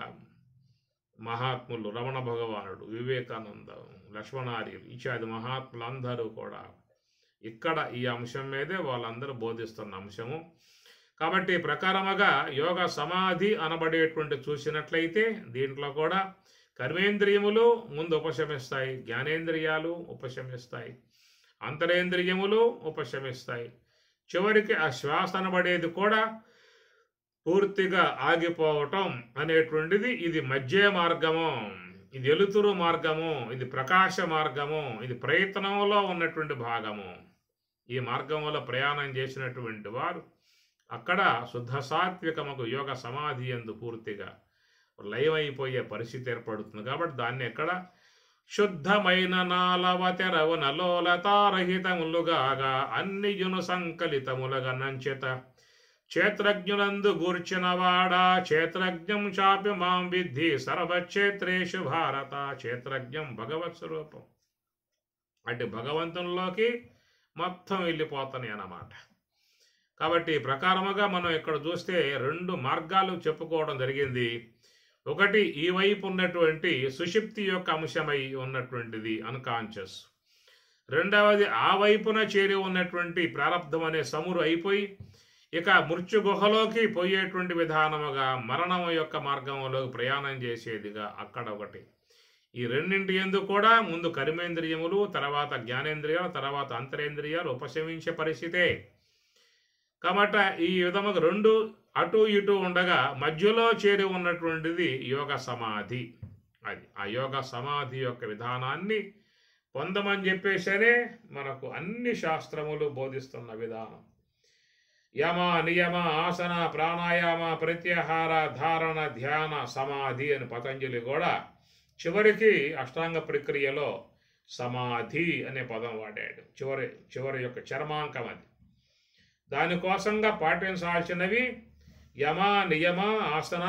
మహాత్ములు, రమణ భగవానుడు, వివేకానంద, లక్ష్మణార్యులు ఇత్యాది మహాత్ములందరూ కూడా ఇక్కడ ఈ అంశం మీదే వాళ్ళందరూ బోధిస్తున్న అంశము. కాబట్టి ప్రకారముగా యోగ సమాధి అనబడేటువంటి చూసినట్లయితే దీంట్లో కూడా కర్మేంద్రియములు ముందు ఉపశమిస్తాయి, జ్ఞానేంద్రియాలు ఉపశమిస్తాయి, అంతరేంద్రియములు ఉపశమిస్తాయి. చివరికి ఆ శ్వాస అనబడేది కూడా పూర్తిగా ఆగిపోవటం అనేటువంటిది ఇది మధ్య మార్గము, ఇది వెలుతురు మార్గము, ఇది ప్రకాశ మార్గము, ఇది ప్రయత్నంలో ఉన్నటువంటి భాగము. ఈ మార్గంలో ప్రయాణం చేసినటువంటి వారు అక్కడ శుద్ధ సాత్వికముకు యోగ సమాధి యందు పూర్తిగా లయమైపోయే పరిస్థితి ఏర్పడుతుంది. కాబట్టి దాన్ని ఎక్కడ శుద్ధమైన నాలవతెరవు నలోలతారహితములుగాగా అన్నియును సంకలితములగా నంచేత క్షేత్రజ్ఞులందు గూర్చినవాడా క్షేత్రజ్ఞం చాపి మాం విద్ధి సర్వక్షేత్రేషు భారత. క్షేత్రజ్ఞం భగవత్ స్వరూపం అంటే భగవంతునిలోకి మొత్తం వెళ్ళిపోతాయి అన్నమాట. కాబట్టి ఈ ప్రకారముగా మనం ఇక్కడ చూస్తే రెండు మార్గాలు చెప్పుకోవడం జరిగింది. ఒకటి ఈ వైపు ఉన్నటువంటి సుషుప్తి యొక్క అంశమై ఉన్నటువంటిది అన్కాన్షియస్. రెండవది ఆ వైపున చేరి ఉన్నటువంటి ప్రారబ్ధం అనే సమురు అయిపోయి ఇక మృత్యు గుహలోకి పోయేటువంటి విధానముగా మరణం యొక్క మార్గంలోకి ప్రయాణం చేసేదిగా అక్కడ ఒకటి. ఈ రెండింటి యందు కూడా ముందు కర్మేంద్రియములు, తర్వాత జ్ఞానేంద్రియాలు, తర్వాత అంతరేంద్రియాలు ఉపశమించే పరిస్థితే. కాబట్టి ఈ విధముగా రెండు అటు ఇటు ఉండగా మధ్యలో చేరి ఉన్నటువంటిది యోగ సమాధి. అది ఆ యోగ సమాధి యొక్క విధానాన్ని పొందమని చెప్పేసనే మనకు అన్ని శాస్త్రములు బోధిస్తున్న విధానం. యమ, నియమ, ఆసన, ప్రాణాయామ, ప్రత్యాహార, ధారణ, ధ్యాన, సమాధి అని పతంజలి కూడా చివరికి అష్టాంగ ప్రక్రియలో సమాధి అనే పదం వాడాడు. చివరి యొక్క చర్మాంకం అది. దానికోసంగా పాటించాల్సినవి యమ, నియమ, ఆసన,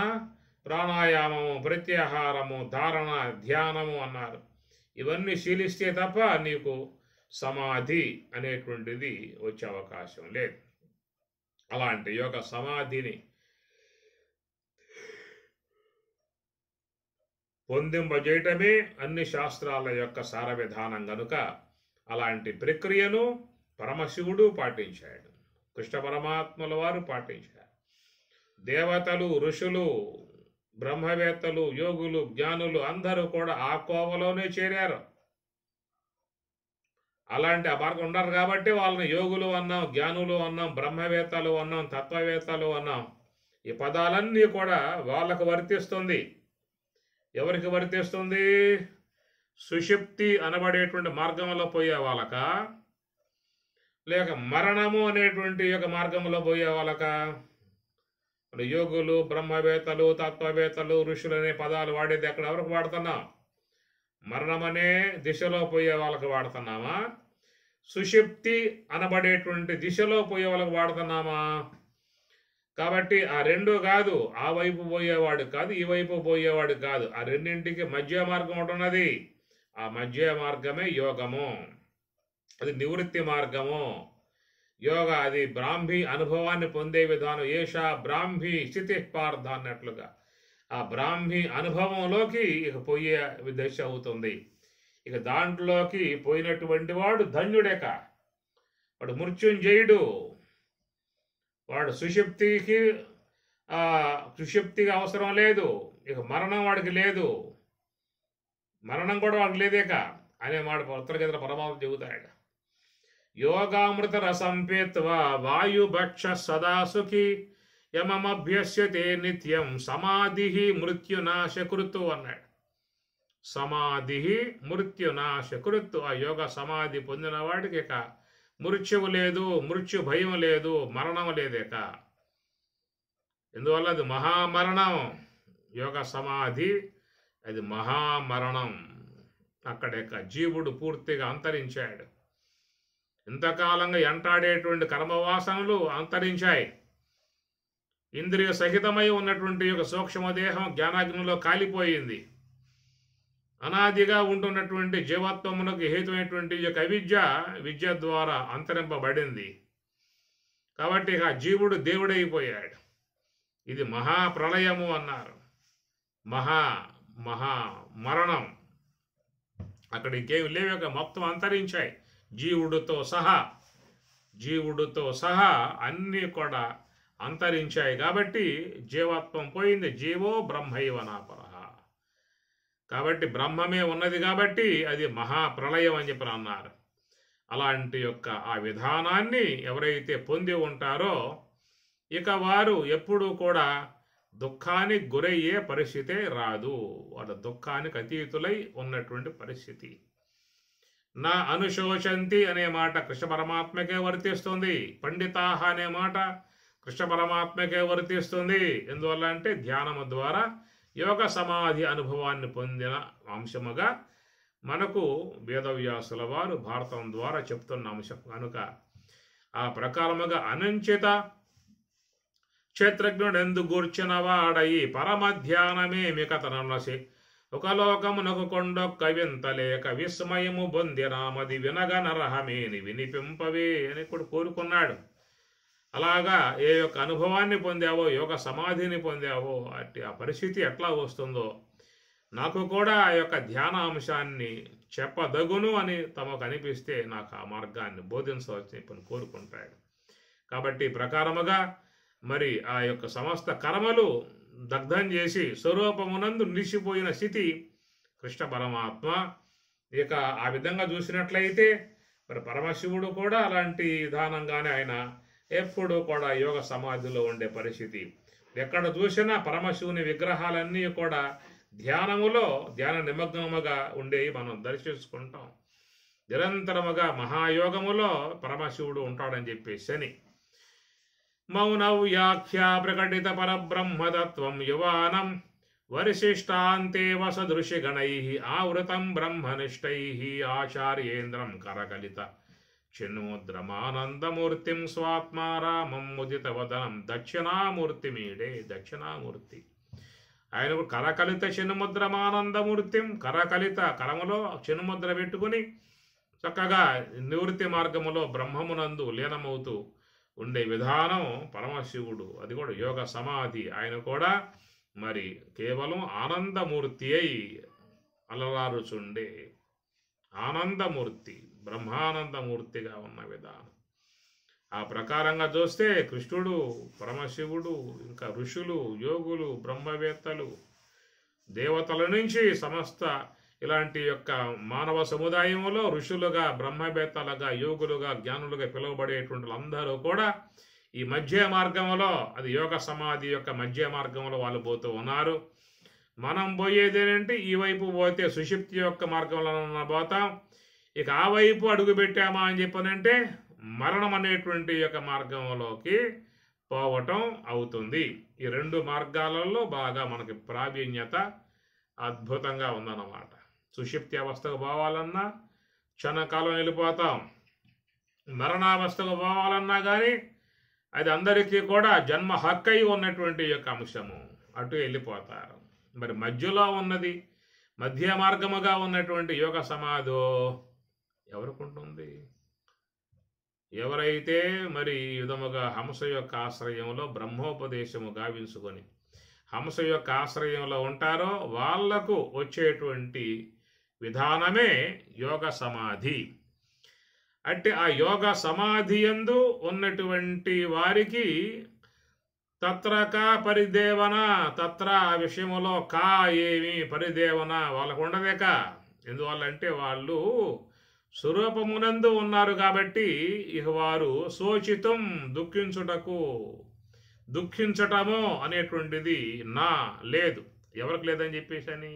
ప్రాణాయామము, ప్రత్యాహారము, ధారణ, ధ్యానము అన్నారు. ఇవన్నీ శీలిస్తే తప్ప నీకు సమాధి అనేటువంటిది వచ్చే అవకాశం లేదు. అలాంటి యోగ సమాధిని పొందింపజేయటమే అన్ని శాస్త్రాల యొక్క సార విధానం గనుక అలాంటి ప్రక్రియను పరమశివుడు పాటించాడు, కృష్ణ పరమాత్మల వారు పాటించారు. దేవతలు, ఋషులు, బ్రహ్మవేత్తలు, యోగులు, జ్ఞానులు అందరూ కూడా ఆ కోవలోనే చేరారు. అలాంటి ఆ మార్గం ఉన్నారు కాబట్టి వాళ్ళని యోగులు అన్నాం, జ్ఞానులు అన్నాం, బ్రహ్మవేత్తలు అన్నాం, తత్వవేత్తలు అన్నాం. ఈ పదాలన్నీ కూడా వాళ్ళకు వర్తిస్తుంది. ఎవరికి వర్తిస్తుంది? సుషుప్తి అనబడేటువంటి మార్గంలో పోయే వాళ్ళక, లేక మరణము అనేటువంటి యొక్క మార్గంలో పోయే వాళ్ళక? యోగులు, బ్రహ్మవేత్తలు, తత్వవేత్తలు, ఋషులు అనే పదాలు వాడేది ఎక్కడ ఎవరికి వాడుతున్నాం? మరణం అనే దిశలో పోయే వాళ్ళకి వాడుతున్నామా? సుషుప్తి అనబడేటువంటి దిశలో పోయే వాళ్ళకి వాడుతున్నామా? కాబట్టి ఆ రెండు కాదు, ఆ వైపు పోయేవాడు కాదు, ఈ వైపు పోయేవాడు కాదు, ఆ రెండింటికి మధ్య మార్గం ఉంటున్నది. ఆ మధ్య మార్గమే యోగము, అది నివృత్తి మార్గము. యోగ అది బ్రాహ్మీ అనుభవాన్ని పొందే విధానం. ఏషా బ్రాహ్మీ స్థితి పార్థ అన్నట్లుగా ఆ బ్రాహ్మీ అనుభవంలోకి ఇక పోయే దశ అవుతుంది. ఇక దాంట్లోకి పోయినటువంటి వాడు ధన్యుడేక, వాడు మృత్యుంజయుడు, వాడు సుషుప్తికి అవసరం లేదు, ఇక మరణం వాడికి లేదు, మరణం కూడా వాడికి లేదేక అనే మాట ఉత్తరగీత పరమాత్మ చెబుతాడు. యోగామృత రసం పీత్వా వాయుభక్ష సదా సుఖి యమమభ్యస్యతే నిత్యం సమాధి మృత్యునాశకృతు అన్నాడు. సమాధి మృత్యునాశకృతు. ఆ యోగ సమాధి పొందిన వాడికి ఇక మృత్యువు లేదు, మృత్యు భయం లేదు, మరణం లేదేక. ఎందువల్ల అది మహామరణం. యోగ సమాధి అది మహామరణం. అక్కడేక జీవుడు పూర్తిగా అంతరించాడు. ఇంతకాలంగా ఎంటాడేటువంటి కర్మవాసనలు అంతరించాయి. ఇంద్రియ సహితమై ఉన్నటువంటి యొక్క సూక్ష్మదేహం జ్ఞానాగ్నిలో కాలిపోయింది. అనాదిగా ఉంటున్నటువంటి జీవత్వమునకు హేతుమైనటువంటి యొక్క విద్య ద్వారా అంతరింపబడింది. కాబట్టి ఇక జీవుడు దేవుడైపోయాడు. ఇది మహాప్రళయము అన్నారు. మహా మరణం. అక్కడ ఇంకేమి లేవు, మొత్తం అంతరించాయి. జీవుడితో సహా అన్నీ కూడా అంతరించాయి. కాబట్టి జీవత్వం పోయింది. జీవో బ్రహ్మైవనాపరః. కాబట్టి బ్రహ్మమే ఉన్నది కాబట్టి అది మహాప్రళయం అని చెప్పి అన్నారు. అలాంటి యొక్క ఆ విధానాన్ని ఎవరైతే పొంది ఉంటారో ఇక వారు ఎప్పుడూ కూడా దుఃఖానికి గురయ్యే పరిస్థితే రాదు. వాళ్ళ దుఃఖానికి అతీతులై ఉన్నటువంటి పరిస్థితి. నా అనుశోచంతి అనే మాట కృష్ణ పరమాత్మకే వర్తిస్తుంది. పండితాహ అనే మాట కృష్ణ పరమాత్మకే వర్తిస్తుంది. ఎందువల్ల అంటే ధ్యానము ద్వారా యోగ సమాధి అనుభవాన్ని పొందిన అంశముగా మనకు వేదవ్యాసుల వారు భారతం ద్వారా చెప్తున్న అంశం కనుక ఆ ప్రకారముగా అనంచిత క్షేత్రజ్ఞుడెందు గూర్చిన వాడయి పరమధ్యానమే మికతనసి ఒక లోకమునకు కొండొక్క వింతలేక విస్మయము పొందినామది వినగ నరహమేని వినిపింపవే అని కూడా కోరుకున్నాడు. అలాగా ఏ యొక్క అనుభవాన్ని పొందావో, యోగ సమాధిని పొందావో, అట్టి ఆ పరిస్థితి ఎట్లా వస్తుందో నాకు కూడా ఆ యొక్క ధ్యాన అంశాన్ని చెప్పదగును అని తమకు అనిపిస్తే నాకు ఆ మార్గాన్ని బోధించవచ్చని ఇప్పుడు కోరుకుంటాడు. కాబట్టి ప్రకారముగా మరి ఆ యొక్క సమస్త కర్మలు దగ్ధం చేసి స్వరూపమునందు నిలిచిపోయిన స్థితి కృష్ణ పరమాత్మ. ఇక ఆ విధంగా చూసినట్లయితే మరి పరమశివుడు కూడా అలాంటి విధానంగానే ఆయన ఎప్పుడూ కూడా యోగ సమాధిలో ఉండే పరిస్థితి. ఎక్కడ చూసినా పరమశివుని విగ్రహాలన్నీ కూడా ధ్యాన నిమగ్నముగా ఉండేవి మనం దర్శించుకుంటాం. నిరంతరముగా మహాయోగములో పరమశివుడు ఉంటాడని చెప్పేసి అని మౌన వ్యాఖ్యా ప్రకటిత పరబ్రహ్మతత్వం యువానం వరిశిష్టాంతేవ సదృశిగణై ఆవృతం బ్రహ్మనిష్టై ఆచార్యేంద్రం కరకలిత చిన్ముద్రమానందమూర్తిం స్వాత్మారామం ముదిత వదనం దక్షిణామూర్తిమీడే. దక్షిణామూర్తి ఆయన కరకలిత చిన్ముద్రమానందమూర్తిం. కరకలిత కరములో చిన్ముద్ర పెట్టుకుని చక్కగా నివృత్తి మార్గములో బ్రహ్మమునందు లీనమవుతూ ఉండే విధానం పరమశివుడు. అది కూడా యోగ సమాధి. ఆయన కూడా మరి కేవలం ఆనందమూర్తి అయి అలరారుచుండే ఆనందమూర్తి, బ్రహ్మానందమూర్తిగా ఉన్న విధానం. ఆ ప్రకారంగా చూస్తే కృష్ణుడు, పరమశివుడు, ఇంకా ఋషులు, యోగులు, బ్రహ్మవేత్తలు, దేవతల నుంచి సమస్త ఇలాంటి యొక్క మానవ సముదాయంలో ఋషులుగా, బ్రహ్మవేత్తలుగా, యోగులుగా, జ్ఞానులుగా పిలువబడేటువంటి అందరూ కూడా ఈ మధ్య మార్గంలో, అది యోగ సమాధి యొక్క మధ్య మార్గంలో వాళ్ళు పోతూ ఉన్నారు. మనం పోయేది ఏంటంటే ఈ వైపు పోతే సుషుప్తి యొక్క మార్గంలో పోతాం. ఇక ఆ వైపు అడుగు పెట్టామా అని చెప్పనంటే మరణం అనేటువంటి యొక్క మార్గంలోకి పోవటం అవుతుంది. ఈ రెండు మార్గాలలో బాగా మనకి ప్రావీణ్యత అద్భుతంగా ఉందన్నమాట. సుషుప్తి అవస్థకు పోవాలన్నా క్షణకాలం వెళ్ళిపోతాం, మరణావస్థకు పోవాలన్నా కానీ అది అందరికీ కూడా జన్మ హక్కై ఉన్నటువంటి యొక్క అంశము, అటు వెళ్ళిపోతారు. మరి మధ్యలో ఉన్నది, మధ్య మార్గముగా ఉన్నటువంటి యోగ సమాధో ఎవరికి ఉంటుంది? ఎవరైతే మరి ఈ విధముగా హంస యొక్క ఆశ్రయంలో బ్రహ్మోపదేశము గావించుకొని హంస యొక్క ఆశ్రయంలో ఉంటారో వాళ్లకు వచ్చేటువంటి విధానమే యోగ సమాధి. అంటే ఆ యోగ సమాధి యందు ఉన్నటువంటి వారికి తత్ర కా పరిదేవన, తత్ర ఆ విషయములో కా ఏమి పరిదేవన వాళ్ళకు ఉండదేక. ఎందువల్లంటే వాళ్ళు స్వరూపమునందు ఉన్నారు కాబట్టి ఇక వారు శోచితం దుఃఖించటము అనేటువంటిది నా లేదు. ఎవరికి లేదని చెప్పేసి అని,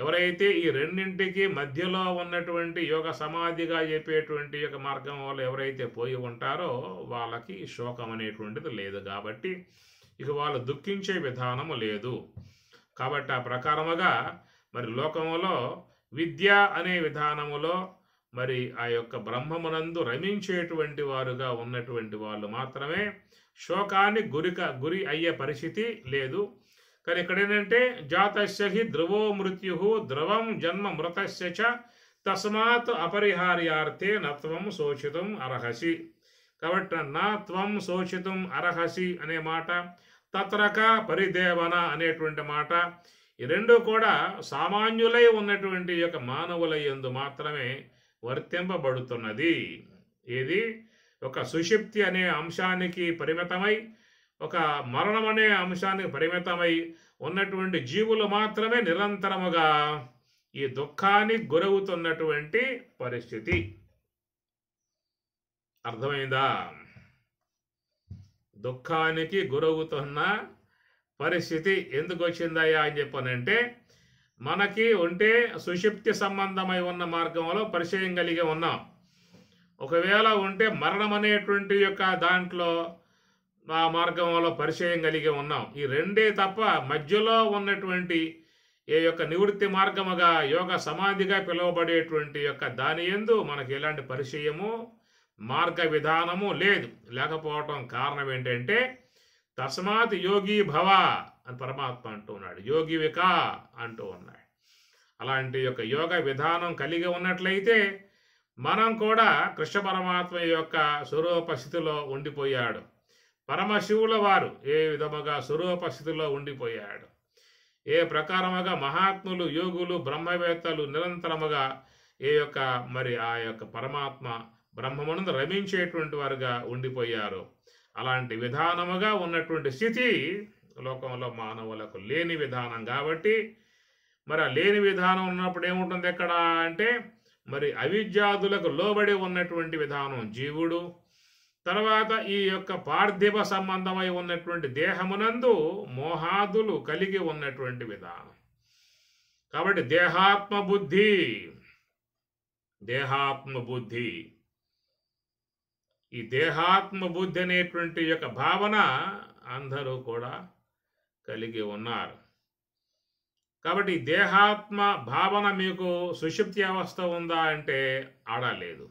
ఎవరైతే ఈ రెండింటికి మధ్యలో ఉన్నటువంటి యోగ సమాధిగా చెప్పేటువంటి యొక్క మార్గం వల్ల ఎవరైతే పోయి ఉంటారో వాళ్ళకి శోకం అనేటువంటిది లేదు. కాబట్టి ఇక వాళ్ళు దుఃఖించే విధానము లేదు. కాబట్టి ఆ ప్రకారముగా మరి లోకములో విద్య అనే విధానములో మరి ఆ యొక్క బ్రహ్మమునందు రమించేటువంటి వారుగా ఉన్నటువంటి వాళ్ళు మాత్రమే శోకానికి గురి అయ్యే పరిస్థితి లేదు. కానీ ఇక్కడ ఏంటంటే జాతస్య హి ధ్రువో మృత్యు ధ్రువం జన్మ మృతస్య చ తస్మాత్ అపరిహార్యార్థే నత్వం శోచితం అర్హసి. కాబట్టి నా త్వం శోచితం అర్హసి అనే మాట, తత్రక పరిదేవన అనేటువంటి మాట, ఈ రెండు కూడా సామాన్యులై ఉన్నటువంటి యొక్క మానవుల యందు మాత్రమే వర్తింపబడుతున్నది. ఏది ఒక సుషుప్తి అనే అంశానికి పరిమితమై, ఒక మరణం అనే అంశానికి పరిమితమై ఉన్నటువంటి జీవులు మాత్రమే నిరంతరముగా ఈ దుఃఖానికి గురవుతున్నటువంటి పరిస్థితి. అర్థమైందా? దుఃఖానికి గురవుతున్న పరిస్థితి ఎందుకు వచ్చిందయ్యా అని చెప్పనంటే, మనకి ఉంటే సుషుప్తి సంబంధమై ఉన్న మార్గంలో పరిచయం కలిగి ఉన్నాం. ఒకవేళ ఉంటే మరణం అనేటువంటి యొక్క దాంట్లో ఆ మార్గంలో పరిచయం కలిగి ఉన్నాం. ఈ రెండే తప్ప మధ్యలో ఉన్నటువంటి ఏ యొక్క నివృత్తి మార్గముగా యోగ సమాధిగా పిలువబడేటువంటి యొక్క దాని యందు మనకి ఎలాంటి పరిచయము, మార్గ విధానము లేదు. లేకపోవటం కారణం ఏంటంటే తస్మాత్ యోగి భవ అని పరమాత్మ అంటూ ఉన్నాడు, యోగివిక అంటూ ఉన్నాడు. అలాంటి యొక్క యోగ విధానం కలిగి ఉన్నట్లయితే మనం కూడా కృష్ణ పరమాత్మ యొక్క స్వరూప స్థితిలో ఉండిపోయాడు. పరమశివుల వారు ఏ విధముగా స్వరూప స్థితిలో ఉండిపోయాడు, ఏ ప్రకారముగా మహాత్ములు, యోగులు, బ్రహ్మవేత్తలు నిరంతరముగా ఏ యొక్క మరి ఆ యొక్క పరమాత్మ బ్రహ్మమునందు రమించేటువంటి వారుగా ఉండిపోయారు. అలాంటి విధానముగా ఉన్నటువంటి స్థితి లోకంలో మానవులకు లేని విధానం. కాబట్టి మరి ఆ లేని విధానం ఉన్నప్పుడు ఏముంటుంది ఎక్కడ అంటే మరి అవిద్యాదులకు లోబడి ఉన్నటువంటి విధానం జీవుడు. తర్వాత ఈ యొక్క పార్థివ సంబంధమై ఉన్నటువంటి దేహమునందు మోహాదులు కలిగి ఉన్నటువంటి విధానం. కాబట్టి దేహాత్మ బుద్ధి ఈ దేహాత్మ బుద్ధి అనేటువంటి యొక్క భావన అందరూ కూడా కలిగి ఉన్నారు. కాబట్టి దేహాత్మ భావన మీకు సుషుప్తి అవస్థ ఉందా అంటే ఆడలేదు.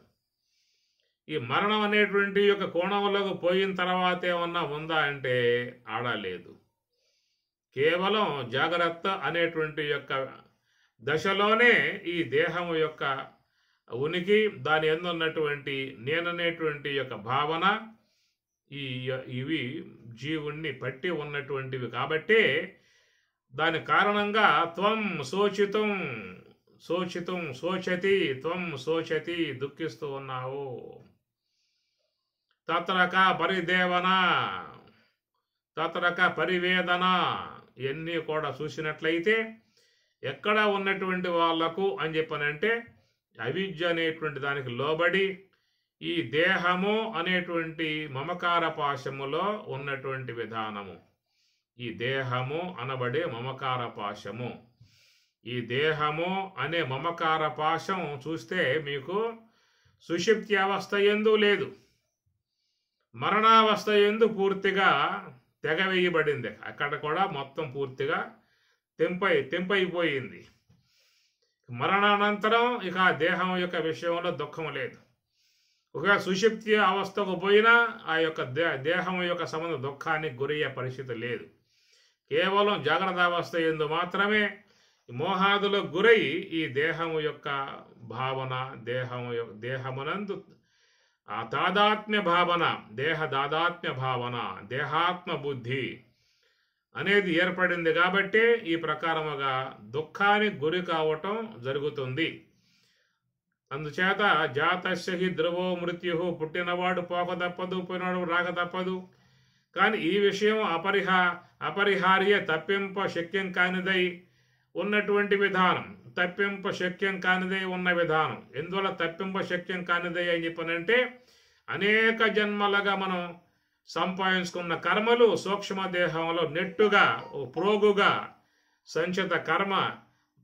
ఈ మరణం అనేటువంటి యొక్క కోణంలోకి పోయిన తర్వాత ఏమన్నా ఉందా అంటే ఆడలేదు. కేవలం జాగ్రత్త అనేటువంటి యొక్క దశలోనే ఈ దేహము యొక్క ఉనికి, దాని యందు ఉన్నటువంటి నేననేటువంటి యొక్క భావన ఇవి జీవుణ్ణి పట్టి ఉన్నటువంటివి కాబట్టి దాని కారణంగా త్వం శోచితం శోచితం శోచతి త్వం శోచతి దుఃఖిస్తూ ఉన్నావు. తత్రక పరిదేవన తత్రక పరివేదన ఇవన్నీ కూడా చూసినట్లయితే ఎక్కడ ఉన్నటువంటి వాళ్లకు అని చెప్పనంటే అవిద్య అనేటువంటి దానికి లోబడి ఈ దేహము అనేటువంటి మమకార పాశములో ఉన్నటువంటి విధానము, ఈ దేహము అనబడే మమకార పాశము, ఈ దేహము అనే మమకార పాశం చూస్తే మీకు సుషుప్తి అవస్థ యందు లేదు, మరణావస్థ యందు పూర్తిగా తెగవేయబడింది. అక్కడ కూడా మొత్తం పూర్తిగా తెంపైపోయింది. మరణానంతరం ఇక దేహం యొక్క విషయంలో దుఃఖం లేదు. ఒకవేళ సుషుప్తి అవస్థకు పోయినా ఆ యొక్క దేహం యొక్క సంబంధ దుఃఖానికి గురయ్యే పరిస్థితి లేదు. కేవలం జాగ్రత్త అవస్థ యందు మాత్రమే మోహాదులకు గురై ఈ దేహము యొక్క భావన, దేహమునందు ఆ తాదాత్మ్య భావన, దాదాత్మ్య భావన, దేహాత్మ బుద్ధి అనేది ఏర్పడింది. కాబట్టి ఈ ప్రకారముగా దుఃఖానికి గురి కావటం జరుగుతుంది. అందుచేత జాతస్య హి ధ్రువో మృత్యు, పుట్టినవాడు పోక తప్పదు, పోయినవాడు రాక తప్పదు. కానీ ఈ విషయం అపరిహార్య తప్పింప శక్యం కానిదై ఉన్నటువంటి విధానం, తప్పింప శక్యం కానిదై ఉన్న విధానం. ఎందువల్ల తప్పింప శక్యం కానిదై అని చెప్పనంటే అనేక జన్మలుగా మనం సంపాదించుకున్న కర్మలు సూక్ష్మదేహంలో నెట్టుగా ప్రోగుగా సంచిత కర్మ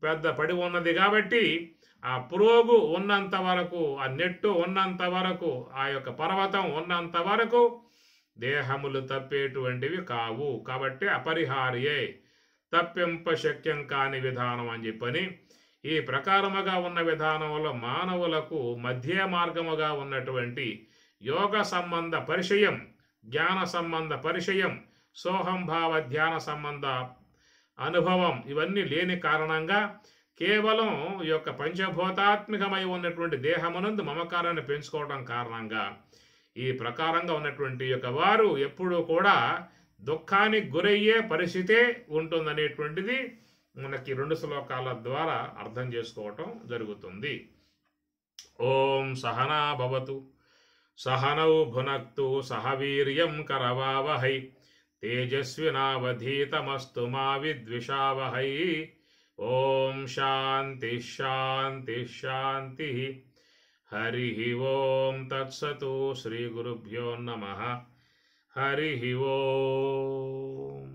పెద్ద పడి ఉన్నది. కాబట్టి ఆ ప్రోగు ఉన్నంత వరకు, ఆ నెట్టు ఉన్నంత వరకు, ఆ యొక్క పర్వతం ఉన్నంత వరకు దేహములు తప్పేటువంటివి కావు. కాబట్టి అపరిహార్యే తప్పింప శక్యం కాని విధానం అని చెప్పని ఈ ప్రకారముగా ఉన్న విధానంలో మానవులకు మధ్య మార్గముగా ఉన్నటువంటి యోగ సంబంధ పరిచయం, జ్ఞాన సంబంధ పరిచయం, సోహంభావ ధ్యాన సంబంధ అనుభవం ఇవన్నీ లేని కారణంగా కేవలం ఈ యొక్క పంచభూతాత్మికమై ఉన్నటువంటి దేహమునందు మమకారాన్ని పెంచుకోవడం కారణంగా ఈ ప్రకారంగా ఉన్నటువంటి యొక్క వారు ఎప్పుడూ కూడా దుఃఖానికి గురయ్యే పరిస్థితే ఉంటుందనేటువంటిది మనకి 2 శ్లోకాల ద్వారా అర్థం చేసుకోవటం జరుగుతుంది. ఓం సహనా భవతు సహనౌ భునక్తు సహ వీర్యం కరవావహై తేజస్వినావధీతమస్తు మా విద్విషావహై. ఓం శాంతి శాంతి శాంతి. హరి ఓం తత్సతు. శ్రీ గురుభ్యో నమః. హరి ఓం.